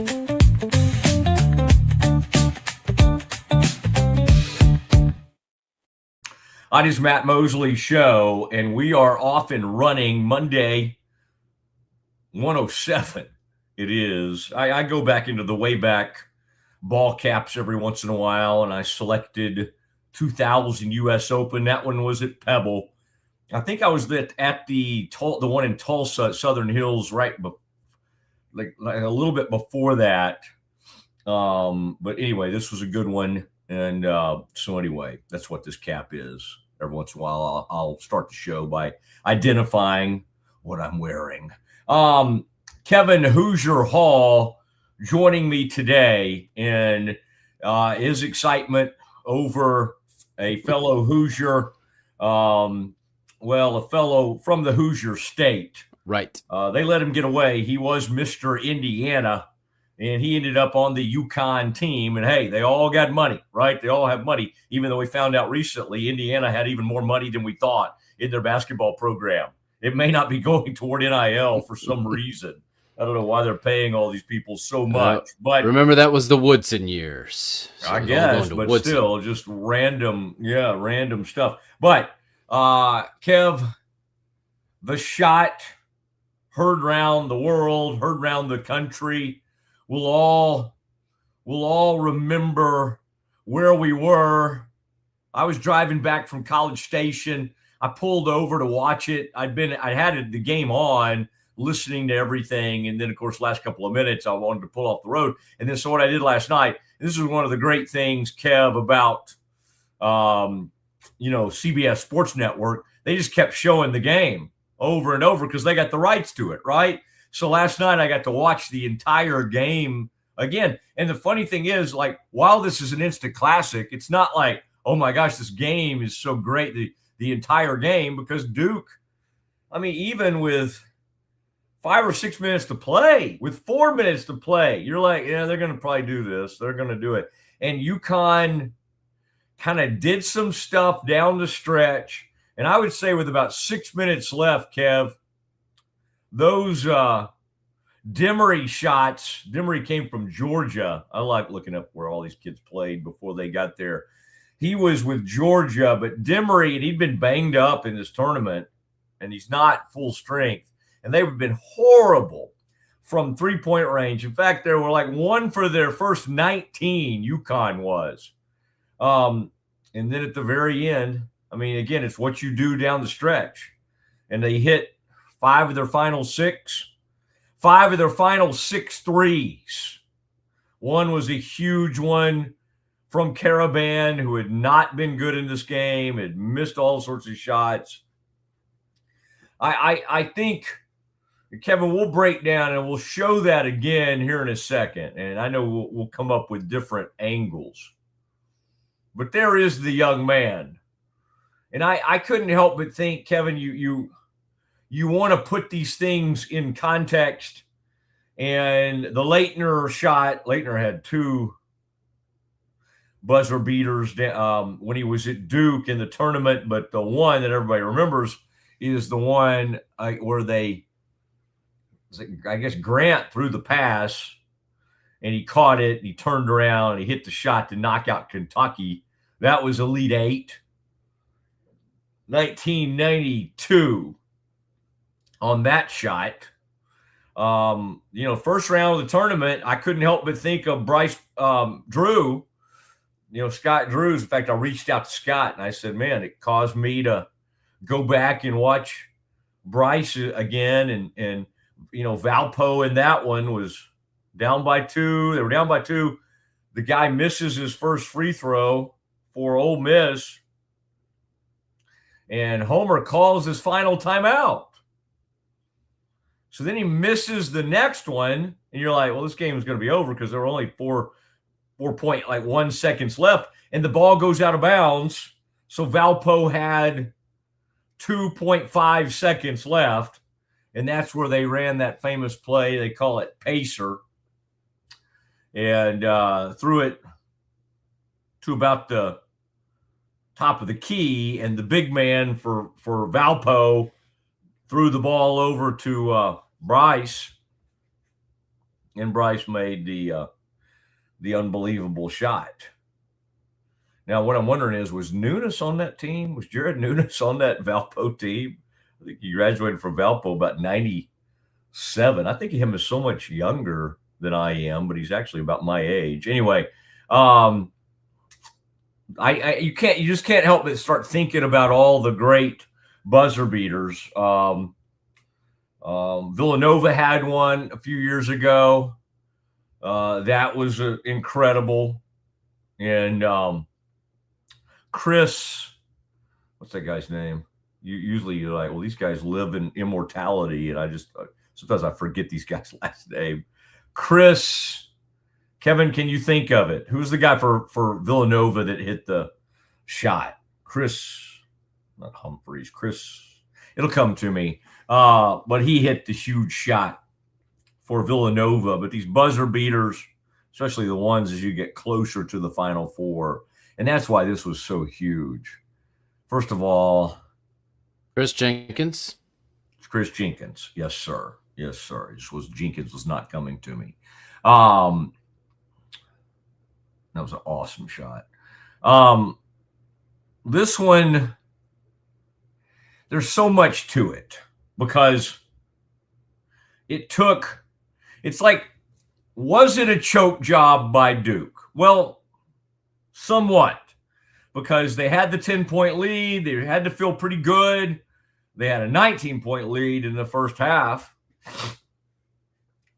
It is Matt Mosley Show, and we are off and running Monday, 107. It is. I go back into the way back ball caps every once in a while, and I selected 2000 U.S. Open. That one was at Pebble. I think I was at the one in Tulsa at Southern Hills, right, like a little bit before that. But anyway, this was a good one. And so anyway, that's what this cap is. Every once in a while, I'll start the show by identifying what I'm wearing. Kevin Hoosier Hall joining me today in his excitement over a fellow Hoosier, a fellow from the Hoosier State. Right. They let him get away. He was Mr. Indiana. And he ended up on the UConn team. And, hey, they all got money, right? They all have money, even though we found out recently Indiana had even more money than we thought in their basketball program. It may not be going toward NIL for some reason. I don't know why they're paying all these people so much. But remember, that was the Woodson years. So I guess, but Woodson. Still, just random stuff. But, Kev, the shot heard round the world, heard round the country. We'll all remember where we were. I was driving back from College Station. I pulled over to watch it. I had the game on, listening to everything. And then, of course, last couple of minutes, I wanted to pull off the road. And then, so what I did last night, this is one of the great things, Kev, about, CBS Sports Network. They just kept showing the game over and over because they got the rights to it, right? So last night I got to watch the entire game again. And the funny thing is, like, while this is an instant classic, it's not like, oh my gosh, this game is so great, the entire game, because Duke, I mean, even with 5 or 6 minutes to play, with 4 minutes to play, you're like, yeah, they're going to probably do this. They're going to do it. And UConn kind of did some stuff down the stretch. And I would say with about 6 minutes left, Kev, those Demery shots, Demery came from Georgia. I like looking up where all these kids played before they got there. He was with Georgia, but Demery, and he'd been banged up in this tournament, and he's not full strength. And they've been horrible from three-point range. In fact, they were like 1 for their first 19, UConn was. And then at the very end, I mean, again, it's what you do down the stretch. And they hit 5 of their final 6 threes. One was a huge one from Caravan, who had not been good in this game, had missed all sorts of shots. I think, Kevin, we'll break down and we'll show that again here in a second. And I know we'll come up with different angles. But there is the young man. And I couldn't help but think, Kevin, you want to put these things in context. And the Leitner shot, Leitner had 2 buzzer beaters when he was at Duke in the tournament. But the one that everybody remembers is the one where Grant threw the pass and he caught it. And he turned around and he hit the shot to knock out Kentucky. That was Elite 8, 1992. On that shot, first round of the tournament, I couldn't help but think of Bryce Drew, Scott Drews. In fact, I reached out to Scott and I said, man, it caused me to go back and watch Bryce again. And Valpo in that one was down by 2. They were down by 2. The guy misses his first free throw for Ole Miss. And Homer calls his final timeout. So then he misses the next one, and you're like, well, this game is going to be over because there were only 4.1 seconds left, and the ball goes out of bounds. So Valpo had 2.5 seconds left, and that's where they ran that famous play. They call it Pacer, and threw it to about the top of the key, and the big man for Valpo threw the ball over to Bryce, and Bryce made the unbelievable shot. Now, what I'm wondering is, was Nunes on that team? Was Jared Nunes on that Valpo team? I think he graduated from Valpo about 97. I think him is so much younger than I am, but he's actually about my age. Anyway, you just can't help but start thinking about all the great buzzer beaters. Villanova had one a few years ago. That was incredible. And Chris, what's that guy's name? Usually you're like, well, these guys live in immortality, and I just sometimes I forget these guys' last name. Chris, Kevin, can you think of it? Who's the guy for Villanova that hit the shot? Chris, not Humphreys. Chris, it'll come to me. But he hit the huge shot for Villanova. But these buzzer beaters, especially the ones as you get closer to the Final Four, and that's why this was so huge. First of all, Chris Jenkins. Chris Jenkins. Yes, sir. Yes, sir. Jenkins was not coming to me. That was an awesome shot. This one, there's so much to it because it's like, was it a choke job by Duke? Well, somewhat, because they had the 10-point lead. They had to feel pretty good. They had a 19-point lead in the first half.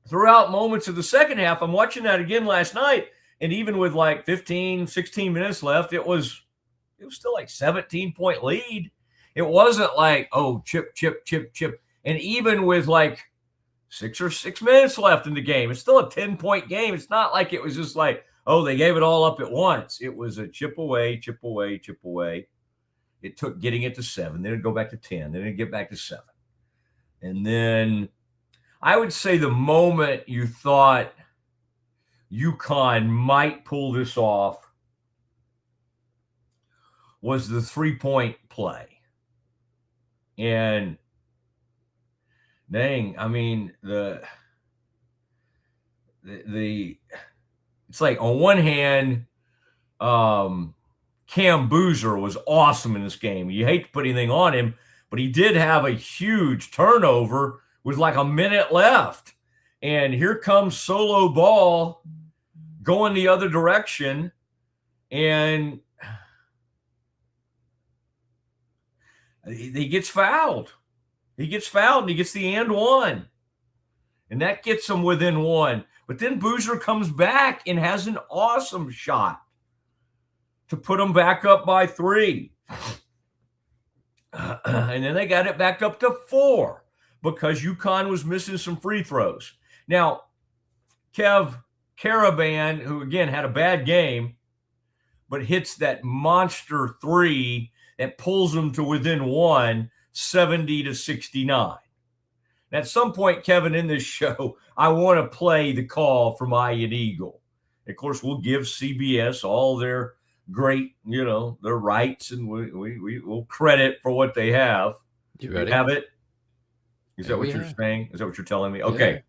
Throughout moments of the second half, I'm watching that again last night, and even with like 15, 16 minutes left, it was still like 17-point lead. It wasn't like, oh, chip. And even with like 6 minutes left in the game, it's still a 10-point game. It's not like it was just like, oh, they gave it all up at once. It was a chip away. It took getting it to 7. Then it'd go back to 10. Then it'd get back to 7. And then I would say the moment you thought UConn might pull this off was the 3-point play. And dang, I mean, it's like on one hand, Cam Boozer was awesome in this game. You hate to put anything on him, but he did have a huge turnover with like a minute left. And here comes solo ball going the other direction. And he gets fouled. He gets fouled and he gets the and one. And that gets him within one. But then Boozer comes back and has an awesome shot to put them back up by 3. And then they got it back up to 4 because UConn was missing some free throws. Now, Kev Caravan, who again had a bad game, but hits that monster 3 that pulls them to within 1, 70-69. At some point, Kevin, in this show, I want to play the call from Ian Eagle. Of course, we'll give CBS all their great, their rights, and we'll credit for what they have. You ready? You have it? Is that what you're saying? Is that what you're telling me? Okay.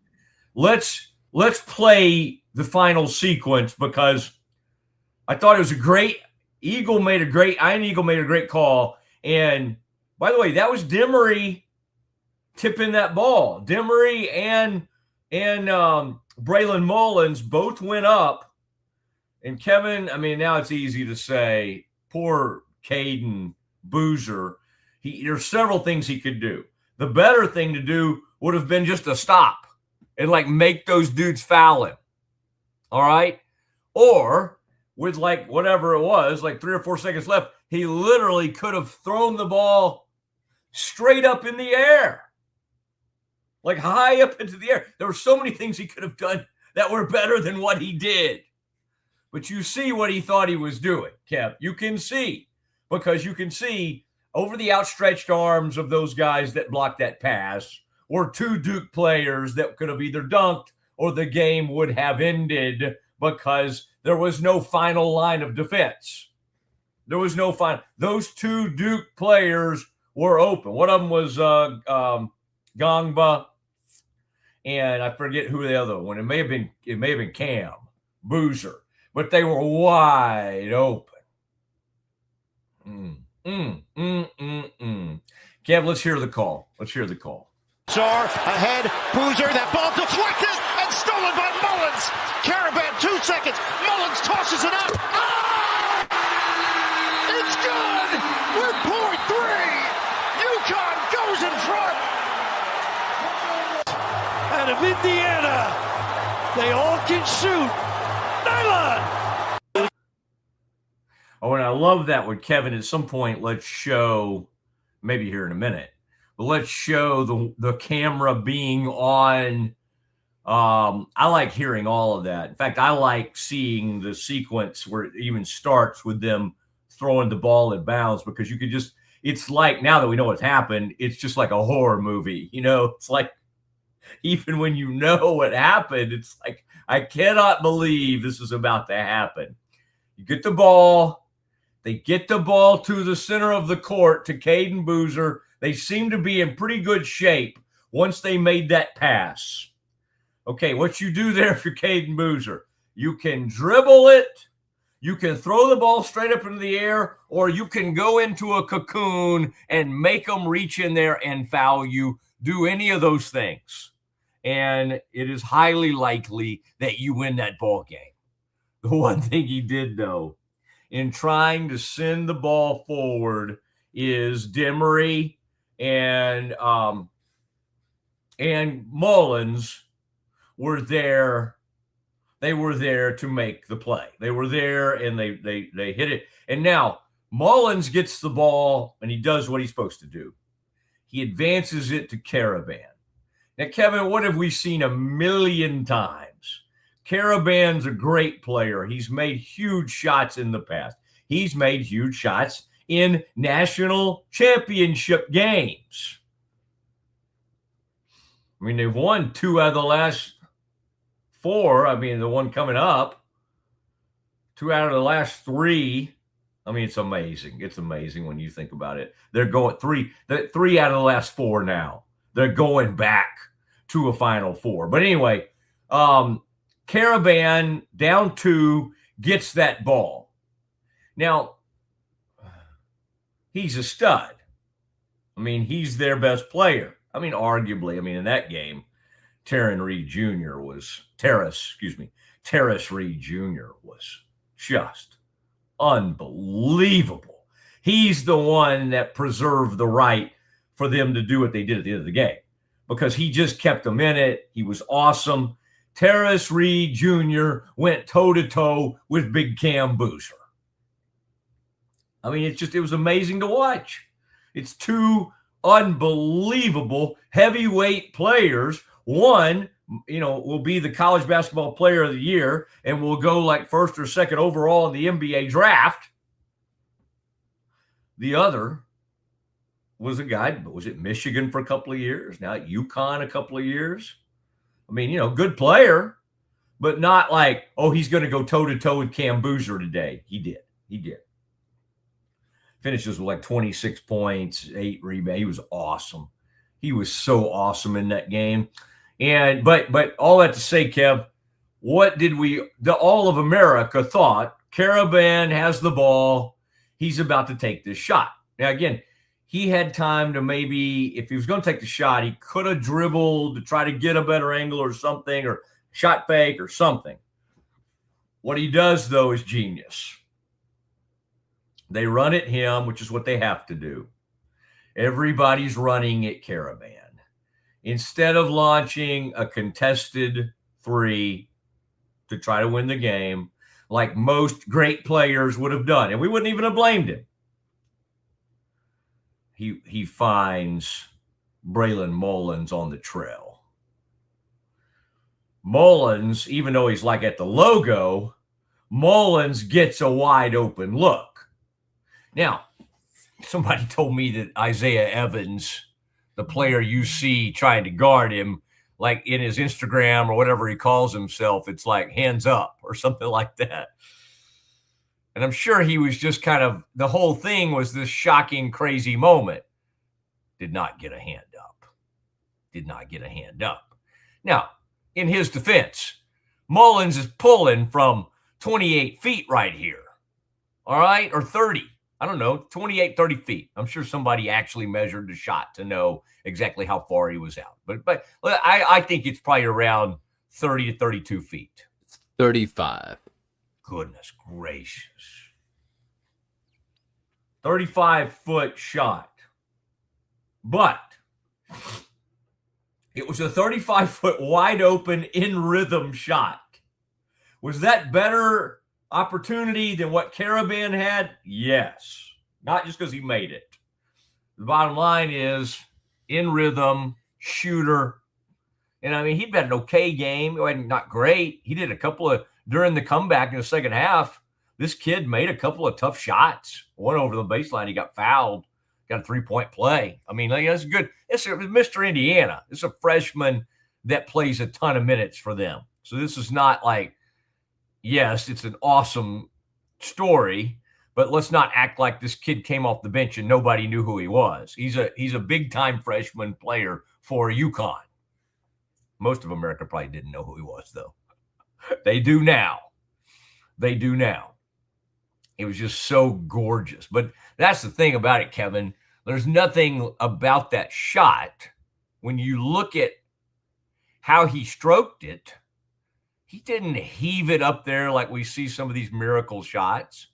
Yeah. Let's play the final sequence because I thought it was a great Ian Eagle made a great call. And by the way, that was Demery tipping that ball. Demery and Braylon Mullins both went up. And Kevin, I mean, now it's easy to say, poor Caden Boozer. There's several things he could do. The better thing to do would have been just to stop and like make those dudes foul him. All right? Or with like whatever it was, like 3 or 4 seconds left, he literally could have thrown the ball straight up in the air. Like high up into the air. There were so many things he could have done that were better than what he did. But you see what he thought he was doing, Kev. You can see, because you can see over the outstretched arms of those guys that blocked that pass were 2 Duke players that could have either dunked or the game would have ended because there was no final line of defense. There was no final. Those 2 Duke players were open. One of them was Gongba, and I forget who the other one. It may have been Cam Boozer, but they were wide open. Kev, let's hear the call. Czar ahead, Boozer, that ball deflected and stolen by Mullins. Caravan, 2 seconds. Mullins tosses it up. Oh! It's good with .3. UConn goes in front. Out of Indiana, they all can shoot. Nylon. Oh, and I love that with Kevin. At some point, let's show, maybe here in a minute, but let's show the camera being on. I like hearing all of that. In fact, I like seeing the sequence where it even starts with them throwing the ball in bounds, because you could just, it's like, now that we know what's happened, it's just like a horror movie. It's like, even when you know what happened, it's like, I cannot believe this is about to happen. You get the ball. They get the ball to the center of the court to Caden Boozer. They seem to be in pretty good shape once they made that pass. Okay, what you do there for Caden Boozer, you can dribble it, you can throw the ball straight up into the air, or you can go into a cocoon and make them reach in there and foul you. Do any of those things, and it is highly likely that you win that ball game. The one thing he did, though, in trying to send the ball forward, is Demery and Mullins were there. They were there to make the play. They were there, and they hit it. And now Mullins gets the ball, and he does what he's supposed to do. He advances it to Caravan. Now, Kevin, what have we seen a million times? Caravan's a great player. He's made huge shots in the past. He's made huge shots in national championship games. I mean, they've won 2 out of the last 4. I mean, the one coming up, 2 out of the last 3. I mean, it's amazing. It's amazing when you think about it. They're going 3 out of the last 4 now. They're going back to a Final Four. But anyway, Caravan down 2 gets that ball. Now, he's a stud. I mean, he's their best player. I mean, arguably, in that game, Terrace Reed Jr. was just unbelievable. He's the one that preserved the right for them to do what they did at the end of the game, because he just kept them in it. He was awesome. Terrace Reed Jr. went toe-to-toe with Big Cam Boozer. I mean, it was amazing to watch. It's 2 unbelievable heavyweight players. One, will be the college basketball player of the year and will go like 1st or 2nd overall in the NBA draft. The other was a guy, was at Michigan for a couple of years, now at UConn a couple of years. I mean, good player, but not like, oh, he's going to go toe-to-toe with Cam Boozer today. He did. Finishes with like 26 points, 8 rebounds. He was awesome. He was so awesome in that game. And but all that to say, Kev, what did all of America thought? Caravan has the ball. He's about to take this shot. Now, again, he had time to maybe, if he was going to take the shot, he could have dribbled to try to get a better angle or something, or shot fake or something. What he does, though, is genius. They run at him, which is what they have to do. Everybody's running at Caravan. Instead of launching a contested 3 to try to win the game, like most great players would have done, and we wouldn't even have blamed him, he finds Braylon Mullins on the trail. Mullins, even though he's like at the logo, Mullins gets a wide open look. Now, somebody told me that Isaiah Evans, the player you see trying to guard him, like in his Instagram or whatever he calls himself, it's like hands up or something like that. And I'm sure he was just kind of, the whole thing was this shocking, crazy moment. Did not get a hand up. Now, in his defense, Mullins is pulling from 28 feet right here. All right, or 30. I don't know, 28, 30 feet. I'm sure somebody actually measured the shot to know exactly how far he was out. But I think it's probably around 30 to 32 feet. 35. Goodness gracious. 35-foot shot. But it was a 35-foot wide open in rhythm shot. Was that better opportunity than what Caravan had? Yes. Not just because he made it. The bottom line is in rhythm, shooter. And I mean, he'd been an okay game. It wasn't not great. He did a couple of, during the comeback in the second half, this kid made a couple of tough shots. One over the baseline, he got fouled, got a 3-point play. I mean, like, that's good. It's Mr. Indiana. It's a freshman that plays a ton of minutes for them. So this is not like, yes, it's an awesome story, but let's not act like this kid came off the bench and nobody knew who he was. He's a big-time freshman player for UConn. Most of America probably didn't know who he was, though. They do now. They do now. It was just so gorgeous. But that's the thing about it, Kevin. There's nothing about that shot. When you look at how he stroked it, he didn't heave it up there like we see some of these miracle shots.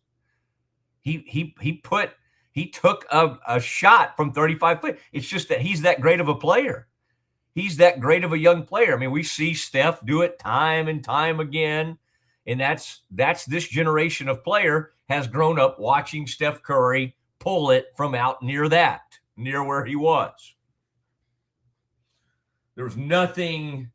He took a shot from 35 feet. It's just that he's that great of a player. He's that great of a young player. I mean, we see Steph do it time and time again. And that's this generation of player has grown up watching Steph Curry pull it from out near where he was. There was nothing.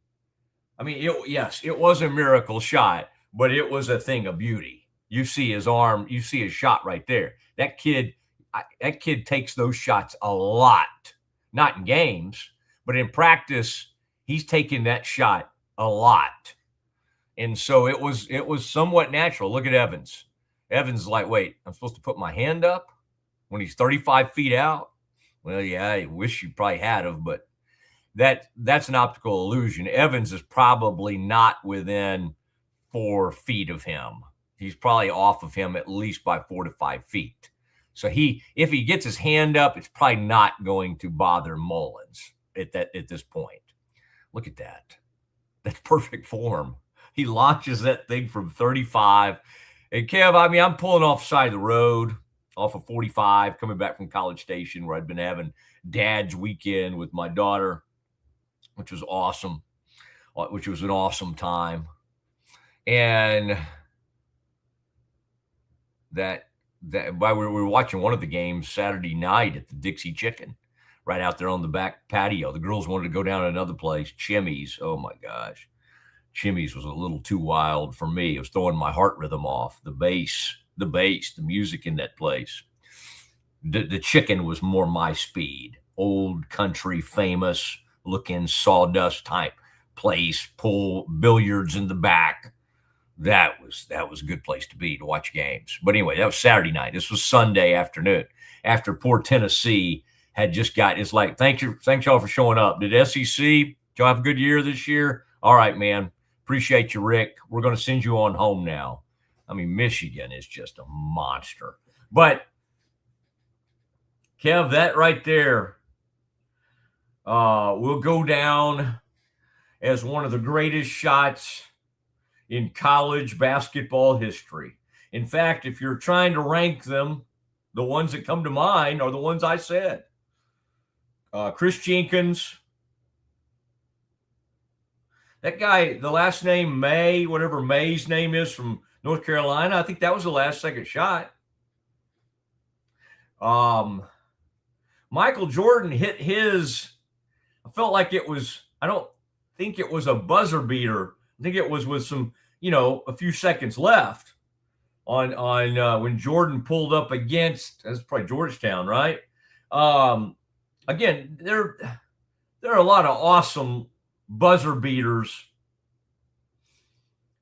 I mean, it was a miracle shot, but it was a thing of beauty. You see his arm, you see his shot right there. That kid takes those shots a lot, not in games, but in practice, he's taking that shot a lot. And so it was somewhat natural. Look at Evans. Evans is like, wait, I'm supposed to put my hand up when he's 35 feet out? Well, yeah, I wish you probably had of, but that's an optical illusion. Evans is probably not within 4 feet of him. He's probably off of him at least by 4 to 5 feet. So if he gets his hand up, it's probably not going to bother Mullins at this point. Look at that. That's perfect form. He launches that thing from 35. And Kev, I mean, I'm pulling off the side of the road, off of 45, coming back from College Station, where I'd been having dad's weekend with my daughter, which was awesome, which was an awesome time. And that we were watching one of the games Saturday night at the Dixie Chicken, right out there on the back patio. The girls wanted to go down to another place, Chimmy's. Oh my gosh. Chimmy's was a little too wild for me. It was throwing my heart rhythm off. The bass, the music in that place. The Chicken was more my speed. Old country, famous looking sawdust type place, pool, billiards in the back. That was a good place to be to watch games. But anyway, that was Saturday night. This was Sunday afternoon after poor Tennessee had just got. It's like, thanks y'all for showing up. Did SEC? Did y'all have a good year this year? All right, man. Appreciate you, Rick. We're going to send you on home now. I mean, Michigan is just a monster. But Kev, that right there will go down as one of the greatest shots in college basketball history. In fact, if you're trying to rank them, the ones that come to mind are the ones I said. Chris Jenkins. That guy, the last name May, whatever May's name is from North Carolina, I think that was the last second shot. Michael Jordan hit his, I felt like it was, I don't think it was a buzzer beater. I think it was with some, a few seconds left on when Jordan pulled up against, that's probably Georgetown, right? Again, there are a lot of awesome buzzer beaters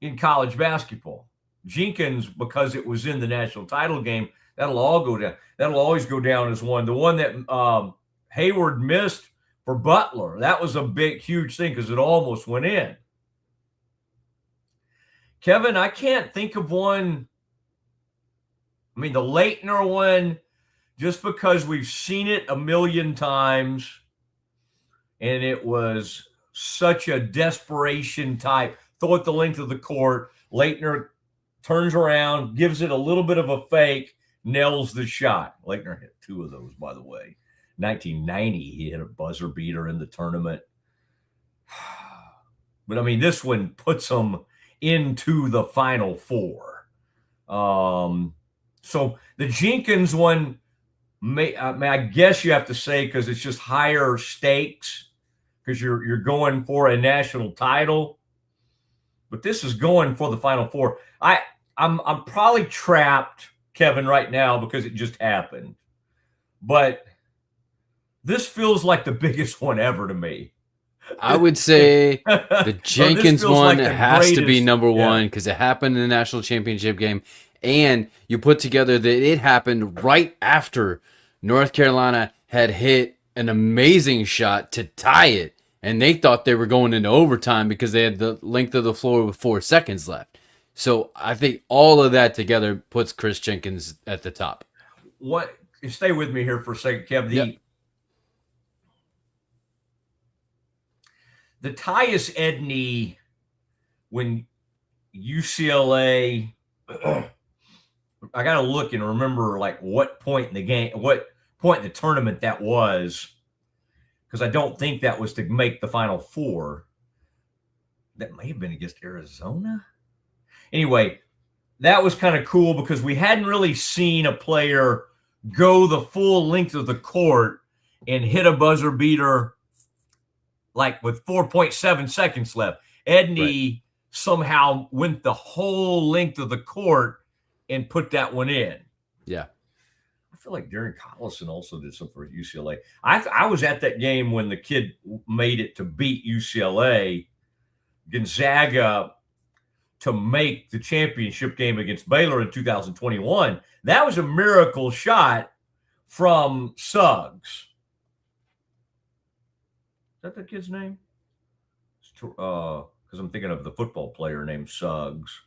in college basketball. Jenkins, because it was in the national title game, that'll all go down. That'll always go down as one. The one that Hayward missed for Butler. That was a huge thing because it almost went in. Kevin, I can't think of one. I mean, the Leitner one, just because we've seen it a million times, and it was such a desperation type. Throw it the length of the court. Leitner turns around, gives it a little bit of a fake, nails the shot. Leitner hit 2 of those, by the way. 1990, he hit a buzzer beater in the tournament. But, I mean, this one puts them into the Final Four. So the Jenkins one, I guess you have to say, because it's just higher stakes, because you're going for a national title. But this is going for the Final Four. I'm probably trapped, Kevin, right now because it just happened. But this feels like the biggest one ever to me. I would say the Jenkins one has to be number one because it happened in the national championship game. And you put together that it happened right after North Carolina had hit an amazing shot to tie it. And they thought they were going into overtime because they had the length of the floor with 4 seconds left. So I think all of that together puts Chris Jenkins at the top. What? Stay with me here for a second, Kev. The Tyus Edney, when UCLA, I got to look and remember like what point in the game, what point in the tournament that was, because I don't think that was to make the Final Four. That may have been against Arizona. Anyway, that was kind of cool because we hadn't really seen a player go the full length of the court and hit a buzzer beater like with 4.7 seconds left. Edney somehow went the whole length of the court and put that one in. Yeah. I feel like Darren Collison also did something for UCLA. I was at that game when the kid made it to beat UCLA, Gonzaga, to make the championship game against Baylor in 2021. That was a miracle shot from Suggs. Is that the kid's name? Because I'm thinking of the football player named Suggs.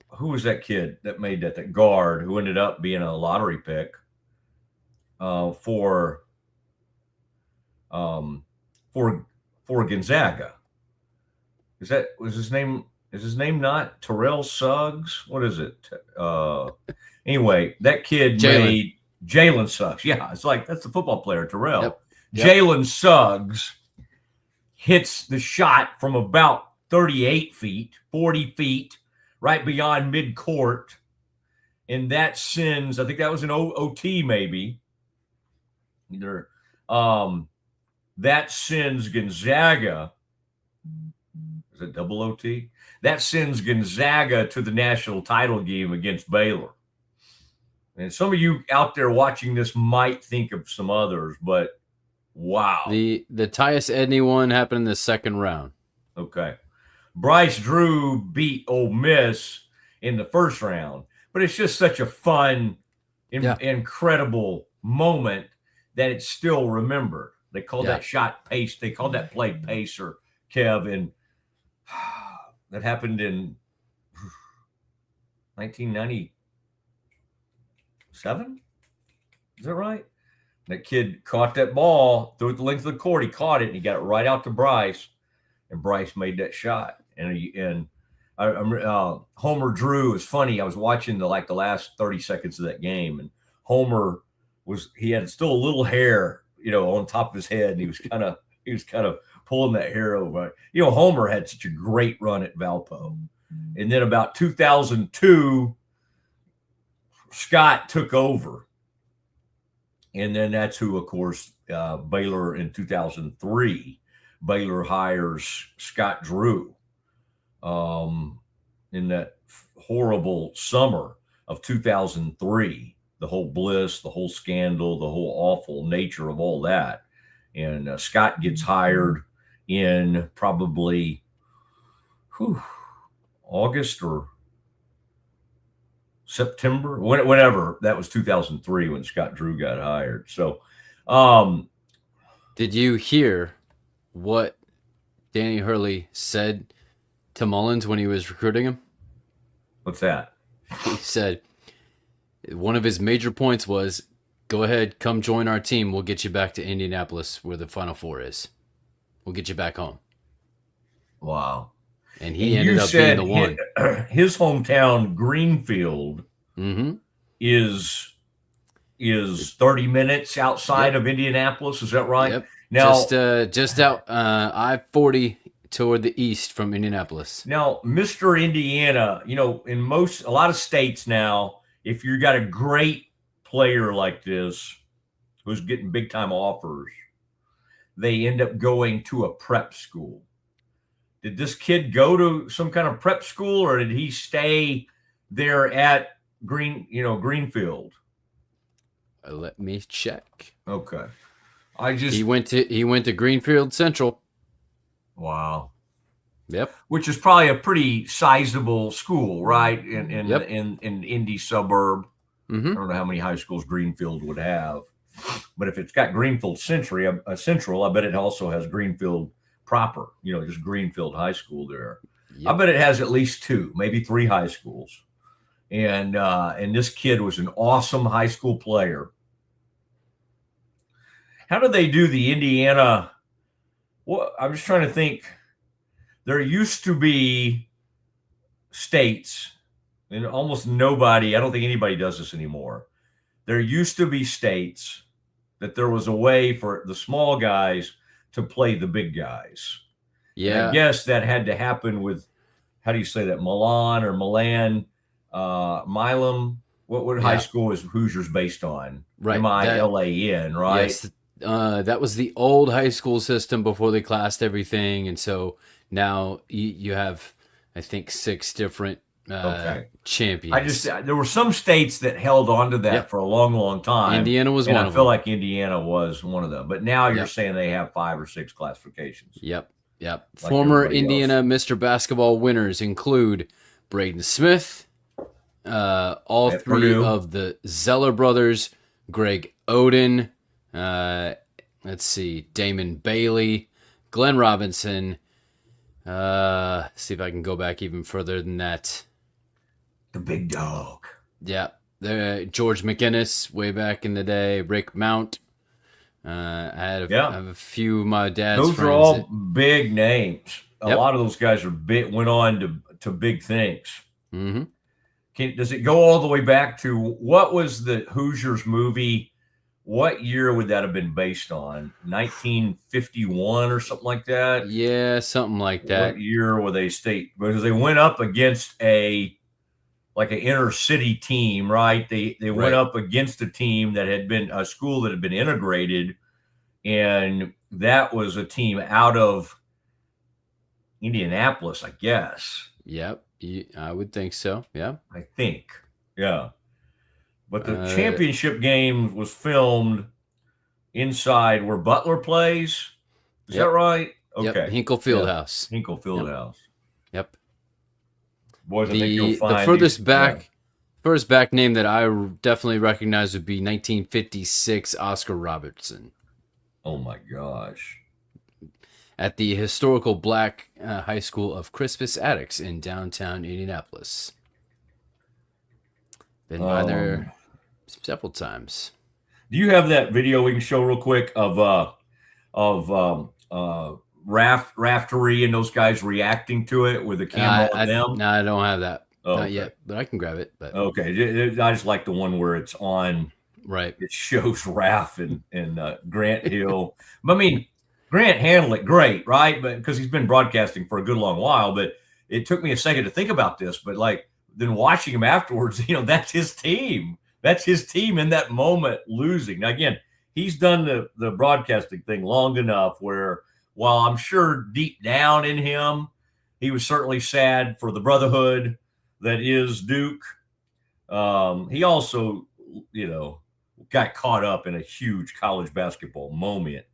Who was that kid that made that guard who ended up being a lottery pick for Gonzaga? Was his name? Is his name not Terrell Suggs? What is it? Anyway, that kid made Jalen Suggs. Yeah, it's like that's the football player, Terrell. Yep. Jalen Suggs hits the shot from about 38 feet, 40 feet, right beyond midcourt. And that sends, I think that was an OT maybe. Either that sends Gonzaga. Is it double OT? That sends Gonzaga to the national title game against Baylor. And some of you out there watching this might think of some others, but wow. The Tyus Edney one happened in the second round. Okay. Bryce Drew beat Ole Miss in the first round, but it's just such a fun, incredible moment that it's still remembered. They call that shot pace. They call that play pacer, Kev, and that happened in 1997. Is that right? That kid caught that ball, threw it the length of the court. He caught it, and he got it right out to Bryce, and Bryce made that shot. And Homer Drew is funny. I was watching the last 30 seconds of that game, and Homer he had still a little hair, on top of his head, and he was kind of pulling that hair over. Homer had such a great run at Valpo, and then about 2002, Scott took over. And then that's who, of course, Baylor in 2003, Baylor hires Scott Drew in that horrible summer of 2003, the whole bliss, the whole scandal, the whole awful nature of all that. And Scott gets hired in probably August or September, whenever. That was 2003 when Scott Drew got hired. So Did you hear what Danny Hurley said to Mullins when he was recruiting him? What's that? He said one of his major points was, go ahead, come join our team. We'll get you back to Indianapolis where the Final Four is. We'll get you back home. Wow. And he ended up being the one. His hometown, Greenfield, is 30 minutes outside of Indianapolis. Is that right? Yep. Now, just out I-40 toward the east from Indianapolis. Now, Mr. Indiana, in a lot of states now, if you got a great player like this who's getting big time offers, they end up going to a prep school. Did this kid go to some kind of prep school, or did he stay there at Greenfield? Let me check. Okay. He went to Greenfield Central. Wow. Yep. Which is probably a pretty sizable school, right? In Indy suburb. I don't know how many high schools Greenfield would have, but if it's got Greenfield Central, I bet it also has Greenfield proper. Just Greenfield High School there. Yep. I bet it has at least 2, maybe 3 high schools. And this kid was an awesome high school player. How do they do the Indiana? Well, I'm just trying to think. There used to be states, and almost nobody, I don't think anybody does this anymore. There used to be states that there was a way for the small guys to play the big guys. Yeah. And I guess that had to happen with, how do you say that? Milan. What high school is Hoosiers based on? Right. Milan, right? Yes. That was the old high school system before they classed everything. And so now you have, I think, 6 different champions. There were some states that held on to that for a long, long time. Indiana was one of them. I feel like Indiana was one of them. But now you're saying they have 5 or 6 classifications. Yep. Like former Indiana Mr. Basketball winners include Braden Smith, all 3 Purdue. Of the Zeller brothers, Greg Oden, let's see, Damon Bailey, Glenn Robinson. See if I can go back even further than that. The big dog. Yeah. George McInnes way back in the day. Rick Mount. I have a few of my dad's friends. Those are all big names. A lot of those guys went on to big things. Mm-hmm. Does it go all the way back to what was the Hoosiers movie? What year would that have been based on? 1951 or something like that? Yeah, something like that. What year were they state? Because they went up against an inner city team, right? They went up against a team that had been a school that had been integrated, and that was a team out of Indianapolis, I guess. Yep, I would think so. Yeah, I think. Yeah. But the championship game was filmed inside where Butler plays. Is that right? Okay. Yep. Hinkle Fieldhouse. Hinkle Fieldhouse. Yep. Boys, I think you'll find the first back name that I definitely recognize would be 1956 Oscar Robertson. Oh my gosh. At the historical black high school of Crispus Attucks in downtown Indianapolis. Been by there several times. Do you have that video we can show real quick of Raftery and those guys reacting to it with the camera on them? No, I don't have that. Not yet, but I can grab it. But okay, I just like the one where it's on. Right. It shows Raf and Grant Hill. I mean, Grant handled it great, right? But because he's been broadcasting for a good long while. But it took me a second to think about this. But then watching him afterwards, that's his team. That's his team in that moment losing. Now, again, he's done the broadcasting thing long enough where, while I'm sure deep down in him, he was certainly sad for the brotherhood that is Duke. He also, got caught up in a huge college basketball moment.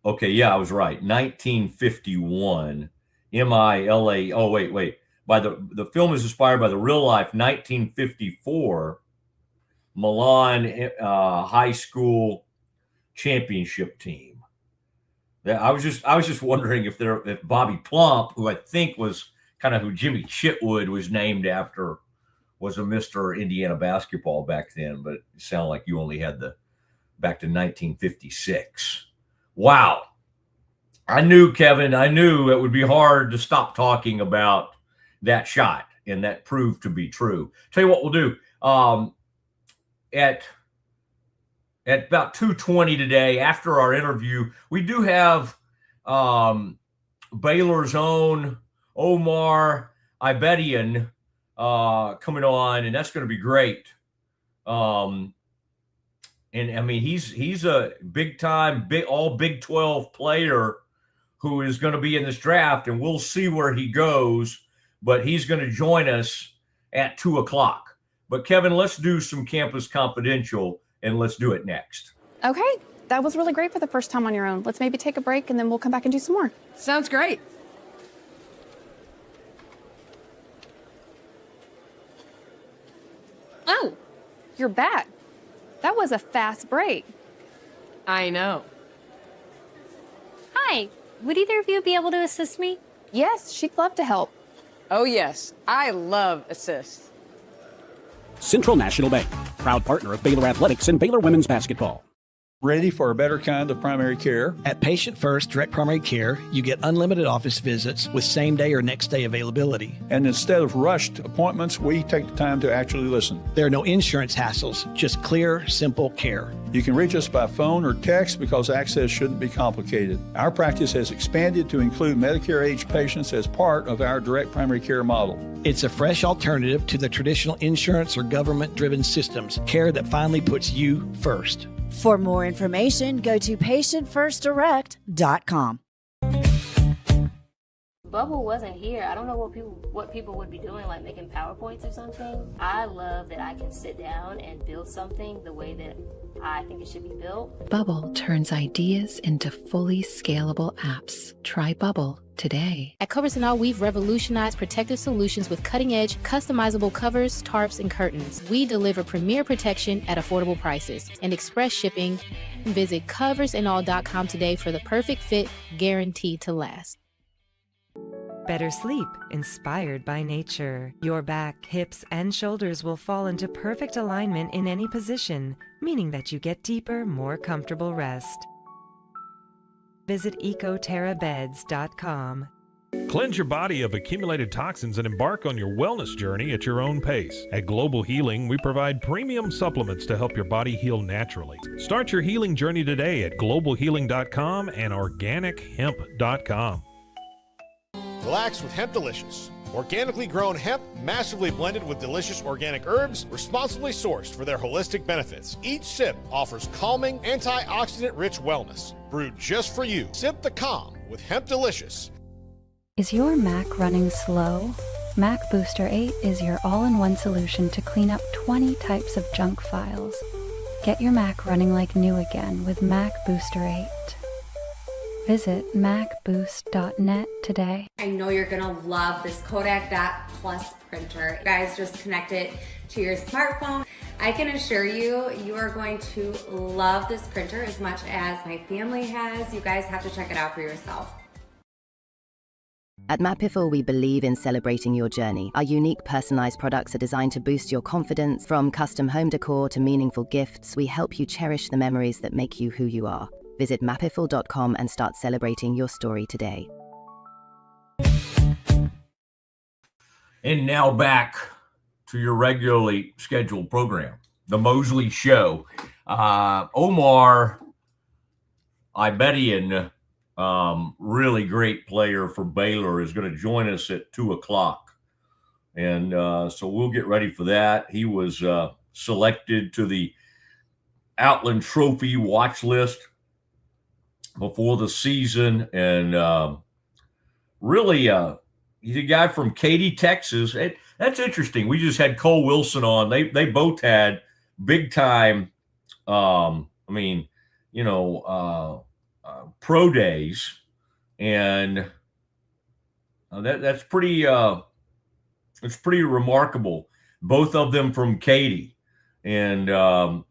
Okay, yeah, I was right. 1951. MILA. Oh, wait. The film is inspired by the real life 1954 Milan high school championship team. I was just wondering if Bobby Plump, who I think was kind of who Jimmy Chitwood was named after, was a Mr. Indiana basketball back then, but it sounded like you only had back to 1956. Wow. I knew, Kevin, it would be hard to stop talking about that shot, and that proved to be true. Tell you what we'll do. At about 2:20 today, after our interview, we do have Baylor's own Omar Ibedian coming on, and that's going to be great. And I mean, he's a big-time, all Big 12 player who is going to be in this draft, and we'll see where he goes, but he's going to join us at 2:00. But Kevin, let's do some Campus Confidential, and let's do it next. Okay, that was really great for the first time on your own. Let's maybe take a break, and then we'll come back and do some more. Sounds great. Oh, you're back. That was a fast break. I know. Hi, would either of you be able to assist me? Yes, she'd love to help. Oh, yes. I love assists. Central National Bank, proud partner of Baylor Athletics and Baylor Women's Basketball. Ready for a better kind of primary care? At Patient First Direct Primary Care, you get unlimited office visits with same-day or next-day availability. And instead of rushed appointments, we take the time to actually listen. There are no insurance hassles, just clear, simple care. You can reach us by phone or text because access shouldn't be complicated. Our practice has expanded to include Medicare-age patients as part of our direct primary care model. It's a fresh alternative to the traditional insurance or government-driven systems, care that finally puts you first. For more information, go to patientfirstdirect.com. Bubble wasn't here. I don't know what people would be doing, like making PowerPoints or something. I love that I can sit down and build something the way that I think it should be built. Bubble turns ideas into fully scalable apps. Try Bubble today. At Covers & All, we've revolutionized protective solutions with cutting-edge, customizable covers, tarps, and curtains. We deliver premier protection at affordable prices and express shipping. Visit coversandall.com today for the perfect fit, guaranteed to last. Better sleep, inspired by nature. Your back, hips, and shoulders will fall into perfect alignment in any position, meaning that you get deeper, more comfortable rest. Visit ecoterrabeds.com. Cleanse your body of accumulated toxins and embark on your wellness journey at your own pace. At Global Healing, we provide premium supplements to help your body heal naturally. Start your healing journey today at globalhealing.com and organichemp.com. Relax with Hemp Delicious. Organically grown hemp, massively blended with delicious organic herbs, responsibly sourced for their holistic benefits. Each sip offers calming, antioxidant-rich wellness. Brewed just for you. Sip the calm with Hemp Delicious. Is your Mac running slow? Mac Booster 8 is your all-in-one solution to clean up 20 types of junk files. Get your Mac running like new again with Mac Booster 8. Visit macboost.net today. I know you're gonna love this Kodak Dot Plus printer. You guys just connect it to your smartphone. I can assure you, you are going to love this printer as much as my family has. You guys have to check it out for yourself. At Matt Piffle, we believe in celebrating your journey. Our unique personalized products are designed to boost your confidence. From custom home decor to meaningful gifts, we help you cherish the memories that make you who you are. Visit mappiffle.com and start celebrating your story today. And now back to your regularly scheduled program, the Mosley Show. Omar Ibedian, really great player for Baylor, is going to join us at 2:00. And so we'll get ready for that. He was selected to the Outland Trophy watch list before the season, and really he's a guy from Katy, Texas. That's interesting. We just had Cole Wilson on. They both had big time pro days, and that's pretty it's pretty remarkable. Both of them from Katy. And I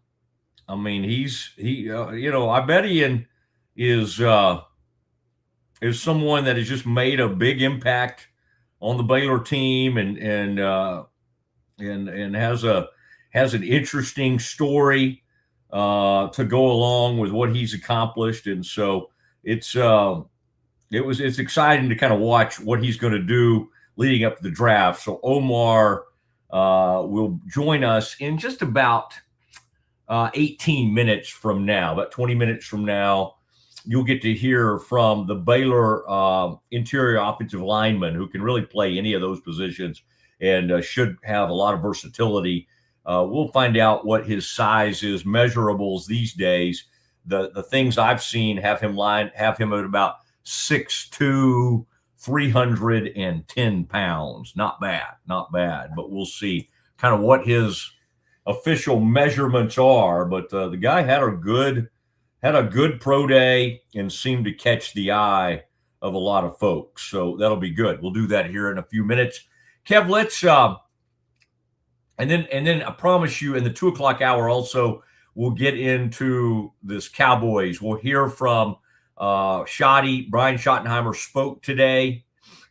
mean, I bet he is someone that has just made a big impact on the Baylor team, and has an interesting story to go along with what he's accomplished. And so it's exciting to kind of watch what he's going to do leading up to the draft. So Omar will join us in just about 18 minutes from now, about 20 minutes from now. You'll get to hear from the Baylor interior offensive lineman who can really play any of those positions and should have a lot of versatility. We'll find out what his size is, measurables these days. The things I've seen have him at about 6'2", 310 pounds. Not bad. But we'll see kind of what his official measurements are. But the guy had a good pro day and seemed to catch the eye of a lot of folks. So that'll be good. We'll do that here in a few minutes. Kev, let's and then I promise you in the 2:00 hour also we'll get into this Cowboys. We'll hear from Shotty. Brian Schottenheimer spoke today